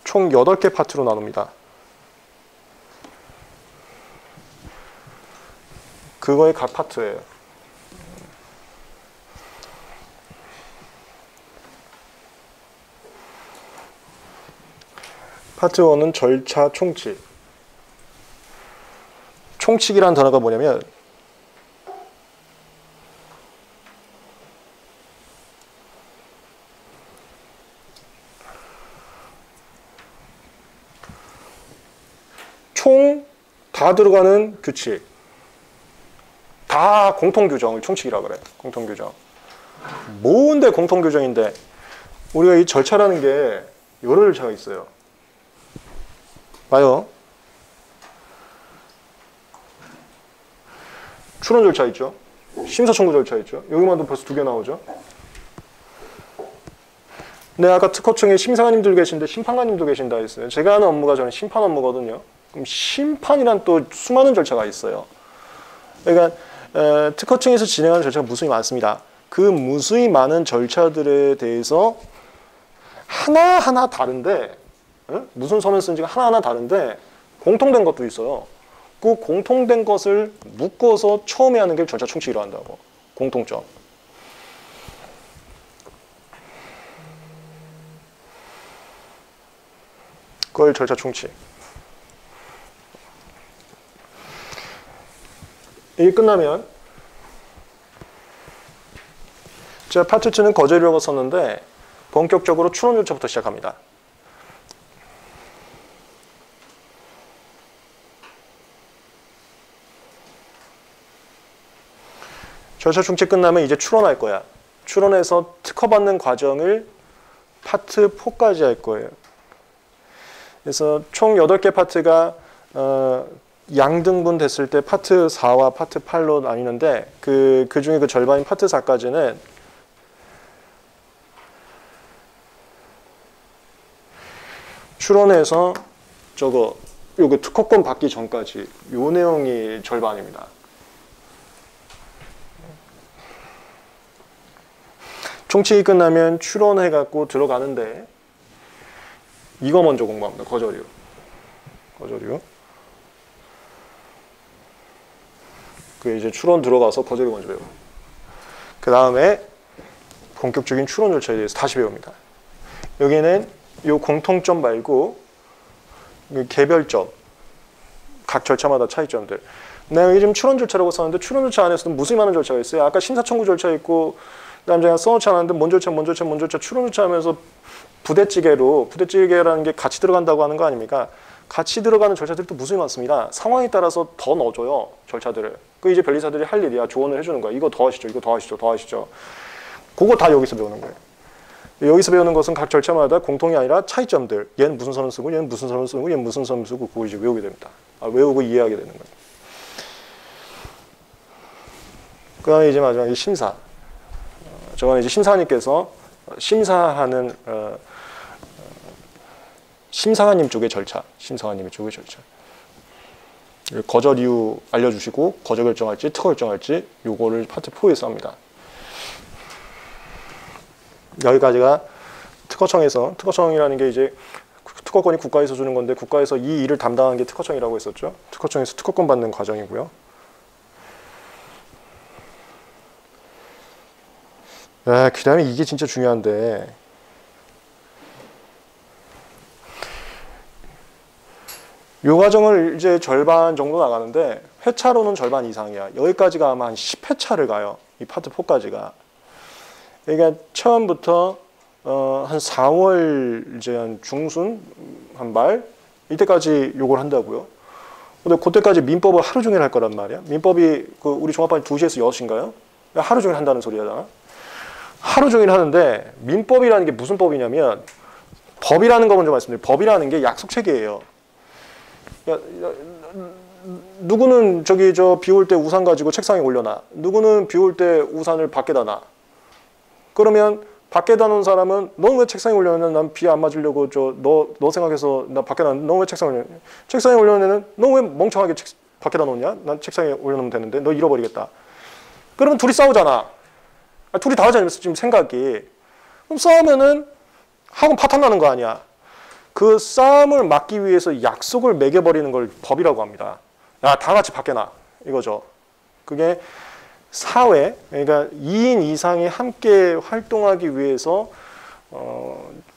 총 8개 파트로 나눕니다. 그거의 각 파트예요. 파트 1은 절차 총칙. 총칙이라는 단어가 뭐냐면 총 다 들어가는 규칙. 다 공통규정을 총칙이라고 그래요. 공통규정. 뭔데 공통규정인데 우리가 이 절차라는 게 여러 절차가 있어요. 봐요. 출원 절차 있죠. 심사청구 절차 있죠. 여기만도 벌써 2개 나오죠. 근데 아까 특허청에 심사관님들 계신데 심판관님도 계신다 했어요. 제가 하는 업무가 저는 심판 업무거든요. 그럼 심판이란 또 수많은 절차가 있어요. 그러니까 특허청에서 진행하는 절차가 무수히 많습니다. 그 무수히 많은 절차들에 대해서 하나하나 다른데 무슨 서면 쓰는지가 하나하나 다른데 공통된 것도 있어요. 그 공통된 것을 묶어서 처음에 하는 게 절차 총칙이라 한다고. 공통점. 그걸 절차 총칙. 이게 끝나면 제가 파트 2는 거절이라고 썼는데 본격적으로 추론 절차부터 시작합니다. 절차 총칙 끝나면 이제 추론할 거야. 추론해서 특허받는 과정을 파트 4까지 할 거예요. 그래서 총 8개 파트가 양등분 됐을 때 파트 4와 파트 8로 나뉘는데 그 중에 그 절반인 파트 4까지는 추론해서 요거 특허권 받기 전까지 요 내용이 절반입니다. 총칙이 끝나면 추론해갖고 들어가는데 이거 먼저 공부합니다. 거절이요. 그 이제 추론 들어가서 거절이 먼저 배우고 그 다음에 본격적인 추론 절차에 대해서 다시 배웁니다. 여기는 요 공통점 말고 개별점, 각 절차마다 차이점들. 내가 여기 지금 추론 절차라고 썼는데 추론 절차 안에서도 무수히 많은 절차가 있어요. 아까 심사청구 절차 있고 그다음 제가 써놓지 않았는데 뭔 절차 추론 절차 하면서 부대찌개라는 게 같이 들어간다고 하는 거 아닙니까? 같이 들어가는 절차들도 무수히 많습니다. 상황에 따라서 더 넣어줘요. 절차들을. 그 이제 변리사들이 할 일이야. 조언을 해주는 거야. 이거 더 하시죠. 이거 더 하시죠. 그거 다 여기서 배우는 거예요. 여기서 배우는 것은 각 절차마다 공통이 아니라 차이점들. 얘는 무슨 선을 쓰고 얘는 무슨 선을 쓰고 얘는 무슨 선을 쓰고 그걸 이제 외우게 됩니다. 외우고 이해하게 되는 거예요. 그 다음에 이제 마지막에 심사. 저건 이제 심사님께서 심사하는 심사관님 쪽의 절차. 거절 이유 알려주시고 거절 결정할지 특허 결정할지 요거를 파트 4에서 합니다. 여기까지가 특허청이라는 게 이제 특허권이 국가에서 주는 건데 국가에서 이 일을 담당하는 게 특허청이라고 했었죠. 특허청에서 특허권 받는 과정이고요. 그 다음에 이게 진짜 중요한데 요 과정을 이제 절반 정도 나가는데 회차로는 절반 이상이야. 여기까지가 아마 한 10회차를 가요. 이 파트 4까지가. 그러니까 처음부터 한 4월 이제 한 중순 한 말 이때까지 요걸 한다고요. 근데 그때까지 민법을 하루 종일 할 거란 말이야. 민법이 우리 종합반이 2시에서 6시인가요? 하루 종일 한다는 소리잖아. 하루 종일 하는데 민법이라는 게 무슨 법이냐면 법이라는 거 먼저 말씀드려요. 법이라는 게 약속 체계예요. 누구는 비 올 때 우산 가지고 책상에 올려놔. 누구는 비 올 때 우산을 밖에다 놔. 그러면 밖에다 놓은 사람은 넌 왜 책상에 올려놓냐? 난 비 안 맞으려고 너 생각해서 나 밖에다 너 왜 책상에 올려놓냐? 책상에 올려놓는 애는 너 왜 멍청하게 밖에다 놓냐? 난 책상에 올려놓으면 되는데 너 잃어버리겠다. 그러면 둘이 싸우잖아. 둘이 다 하잖아요. 지금 생각이. 그럼 싸우면은 학원 파탄 나는 거 아니야. 그 싸움을 막기 위해서 약속을 매겨버리는 걸 법이라고 합니다. 야, 다 같이 밖에 나. 이거죠. 그게 사회, 그러니까 2인 이상이 함께 활동하기 위해서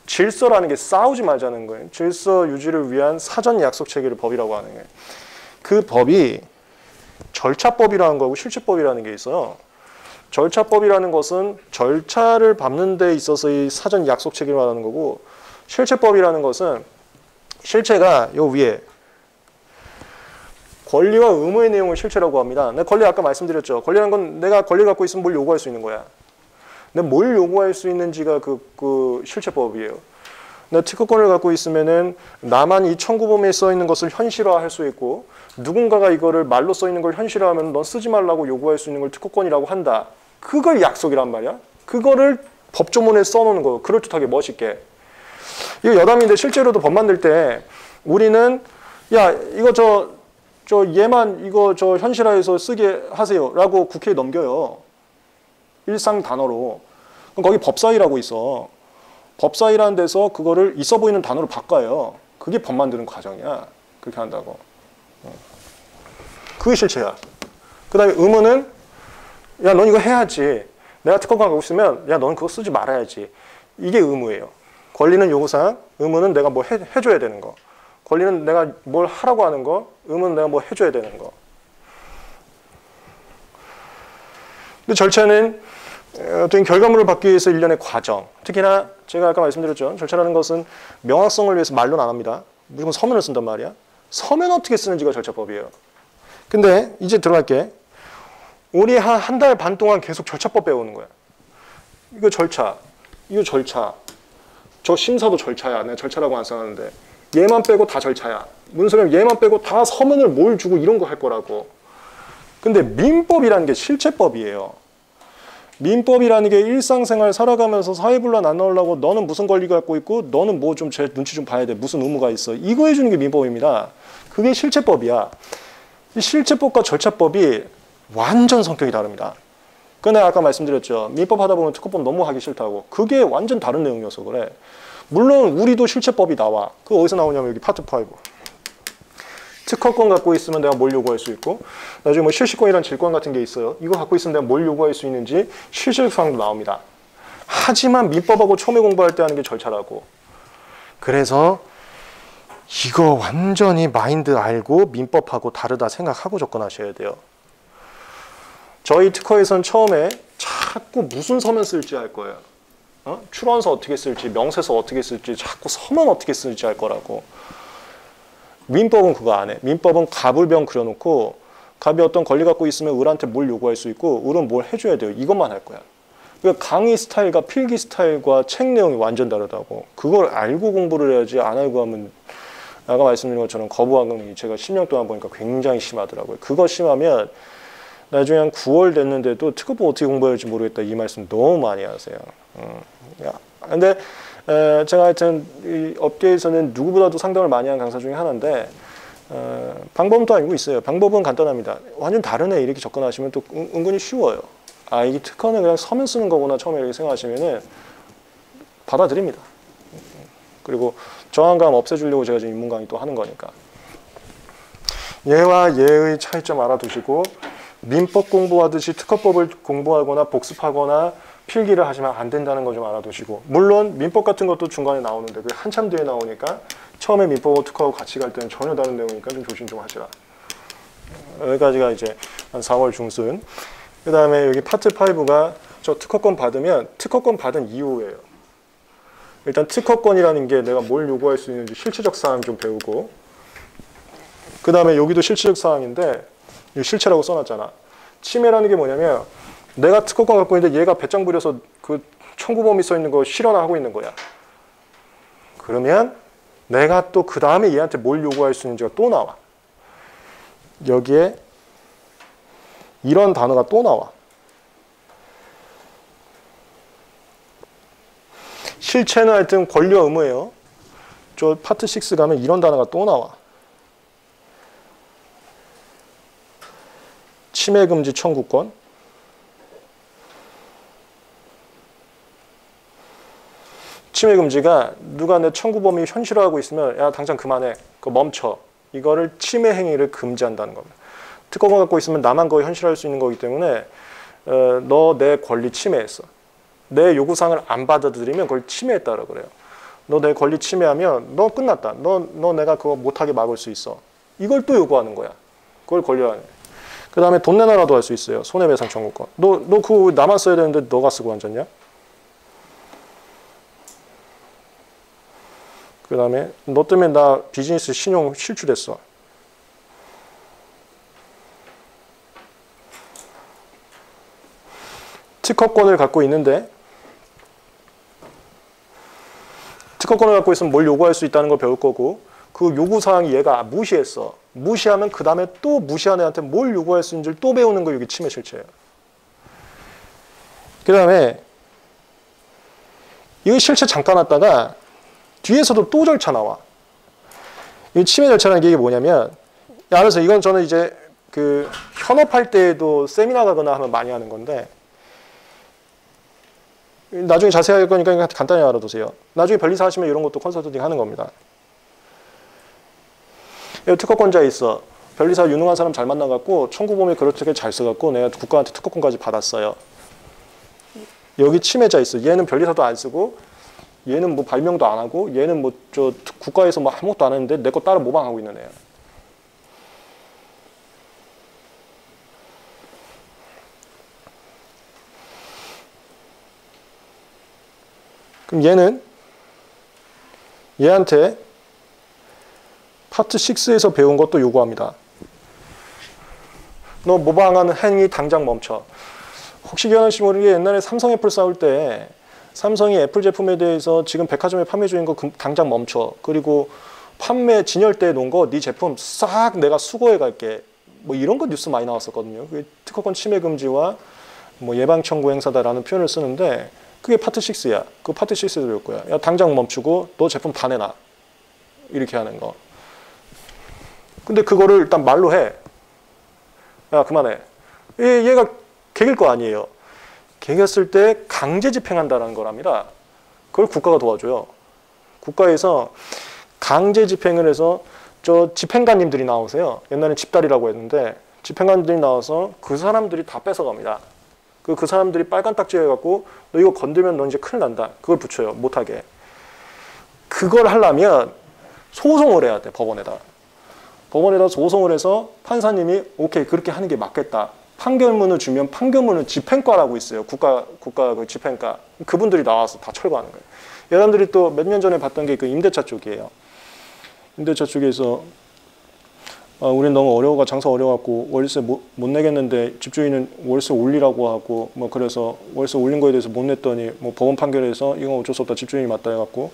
질서라는 게 싸우지 말자는 거예요. 질서 유지를 위한 사전 약속 체계를 법이라고 하는 거예요. 그 법이 절차법이라는 거고 실체법이라는 게 있어요. 절차법이라는 것은 절차를 밟는 데 있어서의 사전 약속 체계를 말하는 거고 실체법이라는 것은 실체가 요 위에 권리와 의무의 내용을 실체라고 합니다. 내가 권리 아까 말씀드렸죠. 권리라는 건 내가 권리를 갖고 있으면 뭘 요구할 수 있는 거야. 내가 뭘 요구할 수 있는지가 그 실체법이에요. 내가 특허권을 갖고 있으면은 나만 이 청구범위에 써 있는 것을 현실화할 수 있고 누군가가 이거를 말로 써 있는 걸 현실화하면 넌 쓰지 말라고 요구할 수 있는 걸 특허권이라고 한다. 그걸 약속이란 말이야. 그거를 법조문에 써놓는 거. 그럴듯하게 멋있게. 이거 여담인데 실제로도 법 만들 때 우리는 야 이거 얘만 이거 현실화해서 쓰게 하세요 라고 국회에 넘겨요. 일상 단어로. 그럼 거기 법사위라고 있어. 법사위라는 데서 그거를 있어 보이는 단어로 바꿔요. 그게 법 만드는 과정이야. 그렇게 한다고. 그게 실체야. 그 다음에 의무는 야, 넌 이거 해야지. 내가 특허권 갖고 있으면 야, 넌 그거 쓰지 말아야지. 이게 의무예요. 권리는 요구사항, 의무는 내가 뭐 해줘야 되는 거. 권리는 내가 뭘 하라고 하는 거, 의무는 내가 뭐 해줘야 되는 거. 근데 절차는 어떤 결과물을 받기 위해서 일련의 과정. 특히나 제가 아까 말씀드렸죠. 절차라는 것은 명확성을 위해서 말로는 안 합니다. 무조건 서면을 쓴단 말이야. 서면 어떻게 쓰는지가 절차법이에요. 근데 이제 들어갈게. 우리 한 달 반 동안 계속 절차법 배우는 거야. 이거 절차, 이거 절차. 저 심사도 절차야. 내가 절차라고 안 써놨는데. 얘만 빼고 다 절차야. 무슨 소리냐면 얘만 빼고 다 서면을 뭘 주고 이런 거 할 거라고. 근데 민법이라는 게 실체법이에요. 민법이라는 게 일상생활 살아가면서 사회분란 안 나오려고 너는 무슨 권리가 갖고 있고 너는 뭐 좀 제 눈치 좀 봐야 돼. 무슨 의무가 있어. 이거 해주는 게 민법입니다. 그게 실체법이야. 이 실체법과 절차법이 완전 성격이 다릅니다. 그 내가 아까 말씀드렸죠. 민법 하다 보면 특허법 너무 하기 싫다고. 그게 완전 다른 내용이어서 그래. 물론 우리도 실체법이 나와. 그거 어디서 나오냐면 여기 파트 5. 특허권 갖고 있으면 내가 뭘 요구할 수 있고 나중에 뭐 실시권이란 질권 같은 게 있어요. 이거 갖고 있으면 내가 뭘 요구할 수 있는지 실질사항도 나옵니다. 하지만 민법하고 처음에 공부할 때 하는 게 절차라고. 그래서 이거 완전히 마인드 알고 민법하고 다르다 생각하고 접근하셔야 돼요. 저희 특허에서는 처음에 자꾸 무슨 서면 쓸지 할 거예요. 출원서 어떻게 쓸지, 명세서 어떻게 쓸지, 자꾸 서면 어떻게 쓸지 할 거라고. 민법은 그거 안 해. 민법은 갑을병 그려놓고 갑이 어떤 권리 갖고 있으면 을한테 뭘 요구할 수 있고 을은 뭘 해줘야 돼요. 이것만 할 거야. 그러니까 강의 스타일과 필기 스타일과 책 내용이 완전 다르다고. 그걸 알고 공부를 해야지 안 알고 하면 아까 말씀드린 것처럼 거부감이 제가 10년 동안 보니까 굉장히 심하더라고요. 그거 심하면 나중에 한 9월 됐는데도 특허법 어떻게 공부해야 할지 모르겠다 이 말씀 너무 많이 하세요. 근데 제가 하여튼 이 업계에서는 누구보다도 상담을 많이 한 강사 중에 하나인데 방법은 또 알고 있어요. 방법은 간단합니다. 완전 다르네 이렇게 접근하시면 또 은근히 쉬워요. 아 이게 특허는 그냥 서면 쓰는 거구나 처음에 이렇게 생각하시면은 받아들입니다. 그리고 저항감 없애주려고 제가 지금 입문 강의 또 하는 거니까. 얘와 얘의 차이점 알아두시고 민법 공부하듯이 특허법을 공부하거나 복습하거나 필기를 하시면 안 된다는 거 좀 알아두시고 물론 민법 같은 것도 중간에 나오는데 그게 한참 뒤에 나오니까 처음에 민법하고 특허하고 같이 갈 때는 전혀 다른 내용이니까 좀 조심 좀 하시라. 여기까지가 이제 한 4월 중순. 그 다음에 여기 파트 5가 저 특허권 받으면 특허권 받은 이후예요. 일단 특허권이라는 게 내가 뭘 요구할 수 있는지 실체적 사항 좀 배우고 그 다음에 여기도 실체적 사항인데 실체라고 써놨잖아. 침해라는 게 뭐냐면 내가 특허권 갖고 있는데 얘가 배짱 부려서 그 청구범위 써 있는 거 실현하고 있는 거야. 그러면 내가 또 그 다음에 얘한테 뭘 요구할 수 있는지가 또 나와. 여기에 이런 단어가 또 나와. 실체는 하여튼 권리와 의무예요. 저 파트 6 가면 이런 단어가 또 나와. 침해금지 청구권. 침해금지가 누가 내 청구 범위 현실화하고 있으면 야 당장 그만해. 그거 멈춰. 이거를 침해 행위를 금지한다는 겁니다. 특허권 갖고 있으면 나만 그거 현실화할 수 있는 거기 때문에 너 내 권리 침해했어. 내 요구사항을 안 받아들이면 그걸 침해했다라고 그래요. 너 내 권리 침해하면 너 끝났다. 너 내가 그거 못하게 막을 수 있어. 이걸 또 요구하는 거야. 그걸 권리화하는 거야. 그 다음에 돈 내놔라도 할 수 있어요. 손해배상 청구권. 너 그거 나만 써야 되는데 너가 쓰고 앉았냐? 그 다음에 너 때문에 나 비즈니스 신용 실추됐어. 특허권을 갖고 있는데 특허권을 갖고 있으면 뭘 요구할 수 있다는 걸 배울 거고 그 요구사항이 얘가 무시했어. 무시하면 그 다음에 또 무시한 애한테 뭘 요구할 수 있는지를 또 배우는 거 이게 침해 실체예요. 그 다음에 이거 실체 잠깐 왔다가 뒤에서도 또 절차 나와. 이 침해 절차라는 게 이게 뭐냐면 그래서 이건 저는 이제 그 현업할 때에도 세미나 가거나 하면 많이 하는 건데 나중에 자세히 할 거니까 간단히 알아두세요. 나중에 변리사 하시면 이런 것도 컨설팅 하는 겁니다. 특허권자 있어. 변리사 유능한 사람 잘 만나갖고 청구범위 그렇게 잘 써갖고 내가 국가한테 특허권까지 받았어요. 여기 침해자 있어. 얘는 변리사도 안 쓰고 얘는 뭐 발명도 안 하고 얘는 뭐 저 국가에서 뭐 아무것도 안 했는데 내 거 따라 모방하고 있는 애야. 그럼 얘한테 파트 6에서 배운 것도 요구합니다. 너 모방하는 행위 당장 멈춰. 혹시 기억나실지 모르게 옛날에 삼성 애플 싸울 때 삼성이 애플 제품에 대해서 지금 백화점에 판매 중인 거 당장 멈춰. 그리고 판매 진열대에 놓은 거 네 제품 싹 내가 수거해 갈게. 뭐 이런 거 뉴스 많이 나왔었거든요. 그게 특허권 침해 금지와 뭐 예방 청구 행사다라는 표현을 쓰는데 그게 파트 6야. 그 파트 6에서 배울 거야. 야, 당장 멈추고 너 제품 다 내놔. 이렇게 하는 거. 근데 그거를 일단 말로 해. 야, 그만해. 얘가 개길 거 아니에요. 개겼을 때 강제 집행한다는 거랍니다. 그걸 국가가 도와줘요. 국가에서 강제 집행을 해서 저 집행관님들이 나오세요. 옛날엔 집달이라고 했는데 집행관들이 나와서 그 사람들이 다 뺏어갑니다. 그 사람들이 빨간 딱지 해갖고 너 이거 건들면 너 이제 큰일 난다. 그걸 붙여요. 못하게. 그걸 하려면 소송을 해야 돼. 법원에다. 법원에다 소송을 해서 판사님이 오케이 그렇게 하는 게 맞겠다. 판결문을 주면 판결문은 집행과라고 있어요. 국가 그 집행과. 그분들이 나와서 다 철거하는 거예요. 여러분들이 또 몇 년 전에 봤던 게 그 임대차 쪽이에요. 임대차 쪽에서 우린 너무 어려워가 장사 어려워갖고 월세 못 내겠는데 집주인은 월세 올리라고 하고 뭐 그래서 월세 올린 거에 대해서 못 냈더니 뭐 법원 판결에서 이건 어쩔 수 없다 집주인이 맞다 해갖고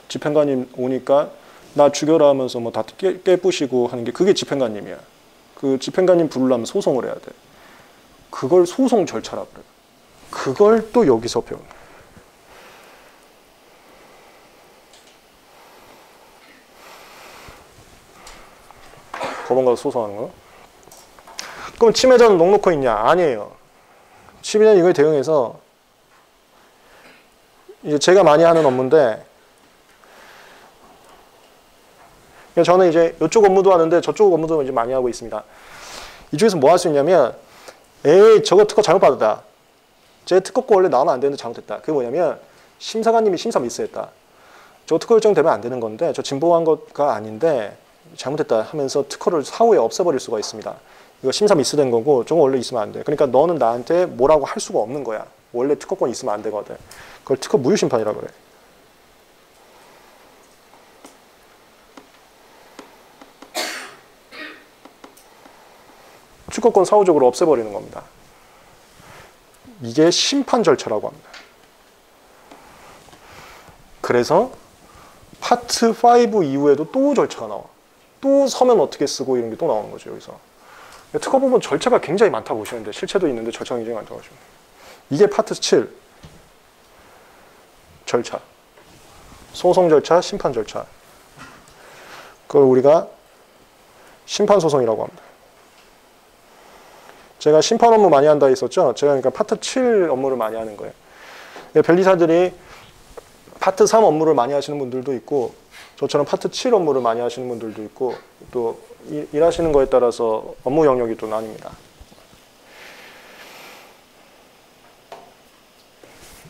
집행관님 오니까 나 죽여라 하면서 뭐 다 깨부시고 하는 게 그게 집행관님이야. 그 집행관님 부르려면 소송을 해야 돼. 그걸 소송 절차라고 그래. 그걸 또 여기서 배우는 거야. 법원 가서 소송하는 거. 그럼 침해자는 넉넉히 있냐? 아니에요. 침해자는 이거에 대응해서 이제 제가 많이 하는 업무인데 저는 이제 이쪽 업무도 하는데 저쪽 업무도 이제 많이 하고 있습니다. 이쪽에서 뭐 할 수 있냐면 에이 저거 특허 잘못 받았다. 제 특허권 원래 나오면 안 되는데 잘못했다. 그게 뭐냐면 심사관님이 심사 미스했다. 저 특허 결정되면 안 되는 건데 저 진보한 것가 아닌데 잘못했다 하면서 특허를 사후에 없애버릴 수가 있습니다. 이거 심사 미스된 거고 저거 원래 있으면 안 돼. 그러니까 너는 나한테 뭐라고 할 수가 없는 거야. 원래 특허권 있으면 안 되거든. 그걸 특허 무효심판이라고 그래. 특허권 사후적으로 없애버리는 겁니다. 이게 심판 절차라고 합니다. 그래서 파트 5 이후에도 또 절차가 나와. 또 서면 어떻게 쓰고 이런 게 또 나오는 거죠. 여기서. 특허 부분 절차가 굉장히 많다고 보시면 돼요. 실체도 있는데 절차가 굉장히 많다고 보시면 돼요. 이게 파트 7 절차. 소송 절차, 심판 절차. 그걸 우리가 심판소송이라고 합니다. 제가 심판 업무 많이 한다 했었죠. 제가 그러니까 파트 7 업무를 많이 하는 거예요. 변리사들이 파트 3 업무를 많이 하시는 분들도 있고 저처럼 파트 7 업무를 많이 하시는 분들도 있고 또 일하시는 거에 따라서 업무 영역이 또 나뉩니다.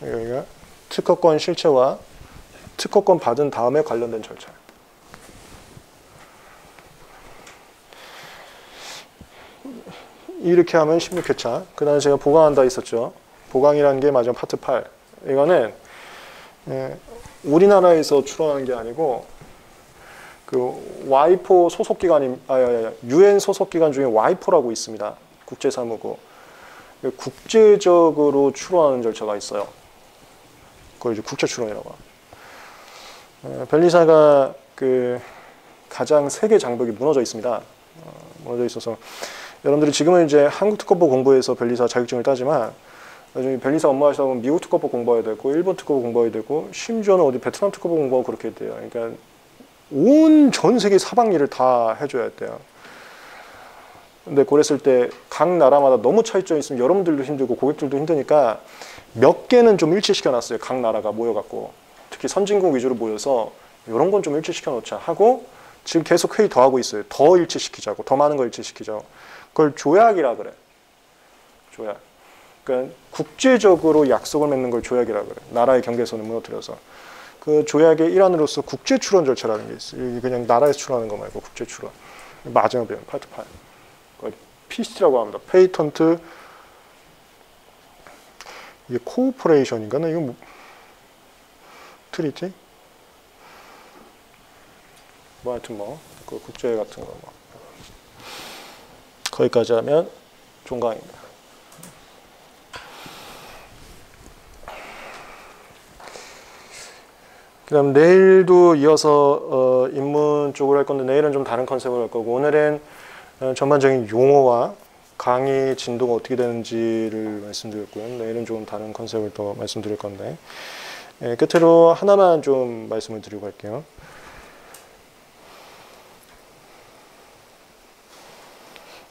여기가 특허권 실체와 특허권 받은 다음에 관련된 절차. 이렇게 하면 16회차. 그 다음에 제가 보강한다 했었죠. 보강이라는 게 마지막 파트 8. 이거는 우리나라에서 출원하는 게 아니고 그 와이포 소속기관인 UN 소속기관 중에 와이포라고 있습니다. 국제사무국. 국제적으로 출원하는 절차가 있어요. 그걸 이제 국제 출원이라고 합니다. 변리사가 그 가장 세계 장벽이 무너져 있습니다. 무너져 있어서 여러분들이 지금은 이제 한국 특허법 공부해서 변리사 자격증을 따지만 나중에 변리사 업무하시다 보면 미국 특허법 공부해야 되고 일본 특허법 공부해야 되고 심지어는 어디 베트남 특허법 공부하고 그렇게 돼요. 그러니까 온 전 세계 사방일을 다 해줘야 돼요. 근데 그랬을 때 각 나라마다 너무 차이점이 있으면 여러분들도 힘들고 고객들도 힘드니까 몇 개는 좀 일치시켜 놨어요. 각 나라가 모여갖고. 특히 선진국 위주로 모여서 이런 건 좀 일치시켜 놓자 하고 지금 계속 회의 더 하고 있어요. 더 일치시키자고. 더 많은 걸 일치시키자고. 그걸 조약이라 그래. 조약. 그러니까 국제적으로 약속을 맺는 걸 조약이라 그래. 나라의 경계선을 무너뜨려서. 그 조약의 일환으로서 국제 출원 절차라는 게 있어요. 이게 그냥 나라에서 출원하는 거 말고 국제 출원. 마지막 배운 파트 8. PC라고 합니다. 페이턴트 이게 코오퍼레이션인가? 나 이거 뭐 트리티? 뭐 하여튼 그 국제 같은 거 거기까지 하면 종강입니다. 그 다음 내일도 이어서 입문 쪽으로 할 건데 내일은 좀 다른 컨셉으로 할 거고 오늘은 전반적인 용어와 강의 진도가 어떻게 되는지를 말씀드렸고요. 내일은 좀 다른 컨셉을 더 말씀드릴 건데 끝으로 하나만 좀 말씀을 드리고 갈게요.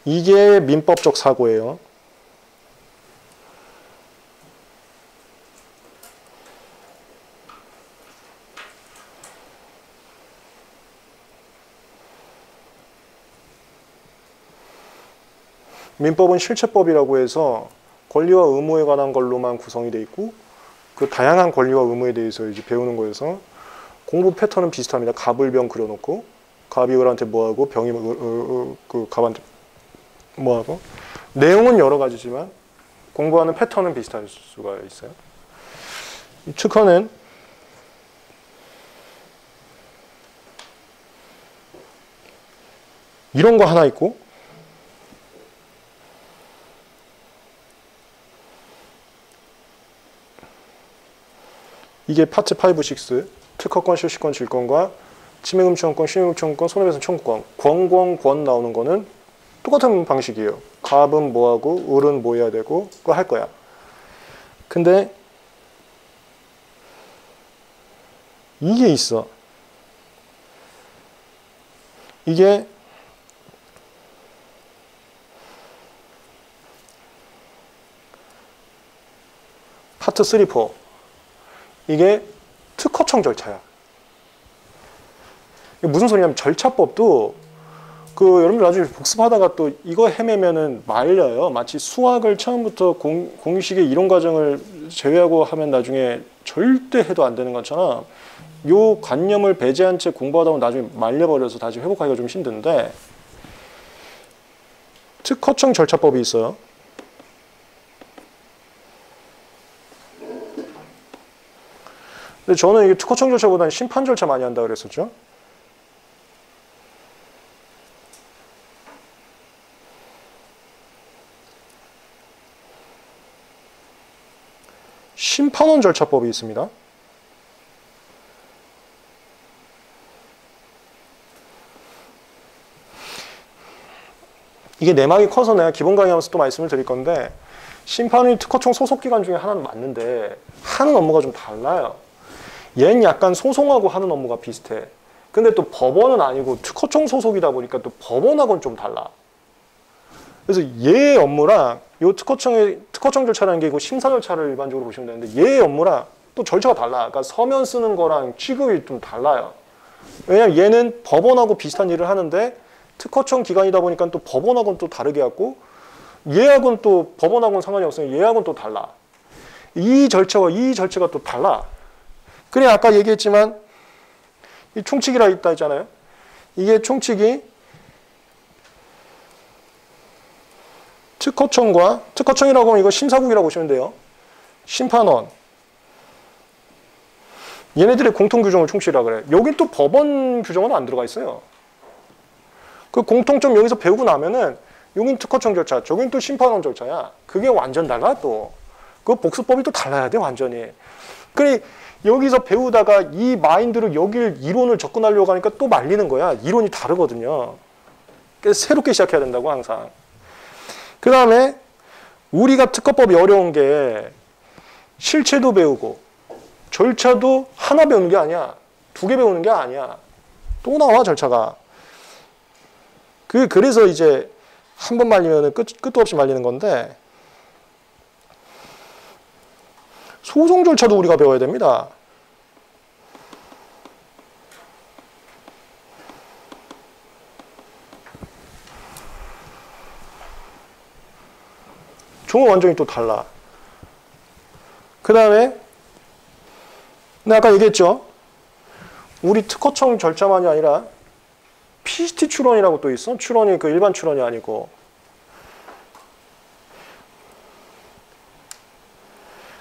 이게 민법적 사고예요. 민법은 실체법이라고 해서 권리와 의무에 관한 걸로만 구성이 돼 있고 그 다양한 권리와 의무에 대해서 이제 배우는 거여서 공부 패턴은 비슷합니다. 갑을 병 그려놓고 갑이 을한테 뭐하고 병이 그 갑한테 뭐하고 내용은 여러 가지지만 공부하는 패턴은 비슷할 수가 있어요. 이 특허는 이런 거 하나 있고 이게 파트 5, 6 특허권, 실시권, 질권과 침해금청권, 심해금청권, 손해배상 청구권 권권권 나오는 거는 똑같은 방식이에요. 갑은 뭐하고 을은 뭐 해야 되고 그거 할 거야. 근데 이게 있어. 이게 파트 3, 4 이게 특허청 절차야. 이게 무슨 소리냐면 절차법도 여러분들 나중에 복습하다가 또 이거 헤매면은 말려요. 마치 수학을 처음부터 공식의 이론 과정을 제외하고 하면 나중에 절대 해도 안 되는 것처럼 요 관념을 배제한 채 공부하다 보면 나중에 말려버려서 다시 회복하기가 좀 힘든데 특허청 절차법이 있어요. 근데 저는 이게 특허청 절차보다는 심판 절차 많이 한다 그랬었죠. 심판원 절차법이 있습니다. 이게 내막이 커서 내가 기본 강의하면서 또 말씀을 드릴 건데 심판원이 특허청 소속기관 중에 하나는 맞는데 하는 업무가 좀 달라요. 얘는 약간 소송하고 하는 업무가 비슷해. 근데 또 법원은 아니고 특허청 소속이다 보니까 또 법원하고는 좀 달라. 그래서 얘의 업무랑 요 특허청 절차라는 게 있고 심사 절차를 일반적으로 보시면 되는데 얘의 업무랑 또 절차가 달라. 그러니까 서면 쓰는 거랑 취급이 좀 달라요. 왜냐면 얘는 법원하고 비슷한 일을 하는데 특허청 기관이다 보니까 또 법원하고는 또 다르게 하고 얘하고는 또 법원하고는 상관이 없으니 얘하고는 또 달라. 이 절차와 이 절차가 또 달라. 그래 아까 얘기했지만 이 총칙이라 있다 했잖아요. 이게 총칙이 특허청이라고 하면 이거 심사국이라고 보시면 돼요. 심판원. 얘네들의 공통규정을 총칙이라 그래. 여긴 또 법원 규정은 안 들어가 있어요. 그 공통점 여기서 배우고 나면은 여긴 특허청 절차, 저긴 또 심판원 절차야. 그게 완전 달라 또. 그 복수법이 또 달라야 돼 완전히. 그래 여기서 배우다가 이 마인드로 여길 이론을 접근하려고 하니까 또 말리는 거야. 이론이 다르거든요. 그래서 새롭게 시작해야 된다고 항상. 그 다음에 우리가 특허법이 어려운 게 실체도 배우고 절차도 하나 배우는 게 아니야. 2개 배우는 게 아니야. 또 나와 절차가. 그래서 이제 한 번 말리면 끝도 없이 말리는 건데 소송 절차도 우리가 배워야 됩니다. 종은 완전히 또 달라. 그 다음에 아까 얘기했죠. 우리 특허청 절차만이 아니라 PCT 출원이라고 또 있어. 출원이 그 일반 출원이 아니고.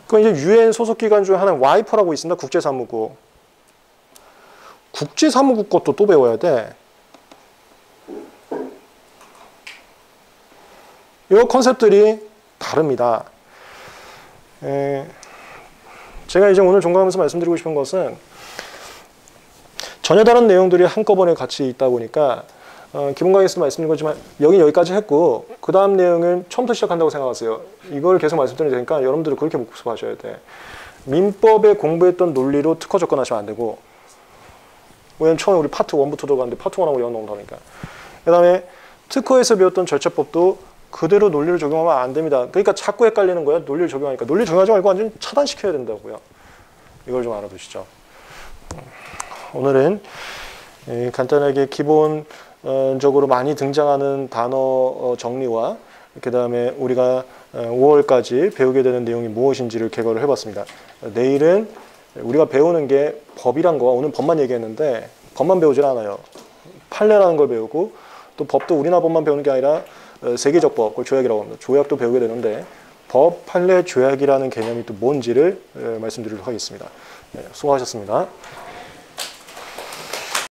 그건 이제 UN 소속 기관 중에 하나는 와이퍼라고 있습니다. 국제사무국. 국제사무국 것도 또 배워야 돼. 이 컨셉들이 다릅니다. 제가 이제 오늘 종강하면서 말씀드리고 싶은 것은 전혀 다른 내용들이 한꺼번에 같이 있다 보니까 기본 강의에서도 말씀드린 거지만 여기까지 했고 그 다음 내용은 처음부터 시작한다고 생각하세요. 이걸 계속 말씀드릴 테니까 여러분들은 그렇게 복습하셔야 돼. 민법에 공부했던 논리로 특허 접근하시면 안 되고 왜냐면 처음에 우리 파트 1부터 들어갔는데 파트 1하고 연동하니까. 그 다음에 특허에서 배웠던 절차법도 그대로 논리를 적용하면 안 됩니다. 그러니까 자꾸 헷갈리는 거야. 논리를 적용하니까. 논리 적용하지 말고 완전 차단시켜야 된다고요. 이걸 좀 알아두시죠. 오늘은 간단하게 기본적으로 많이 등장하는 단어 정리와 그 다음에 우리가 5월까지 배우게 되는 내용이 무엇인지를 개괄을 해봤습니다. 내일은 우리가 배우는 게 법이란 거, 오늘 법만 얘기했는데 법만 배우질 않아요. 판례라는 걸 배우고 또 법도 우리나라 법만 배우는 게 아니라 세계적 법, 그걸 조약이라고 합니다. 조약도 배우게 되는데 법, 판례, 조약이라는 개념이 또 뭔지를 말씀드리도록 하겠습니다. 수고하셨습니다.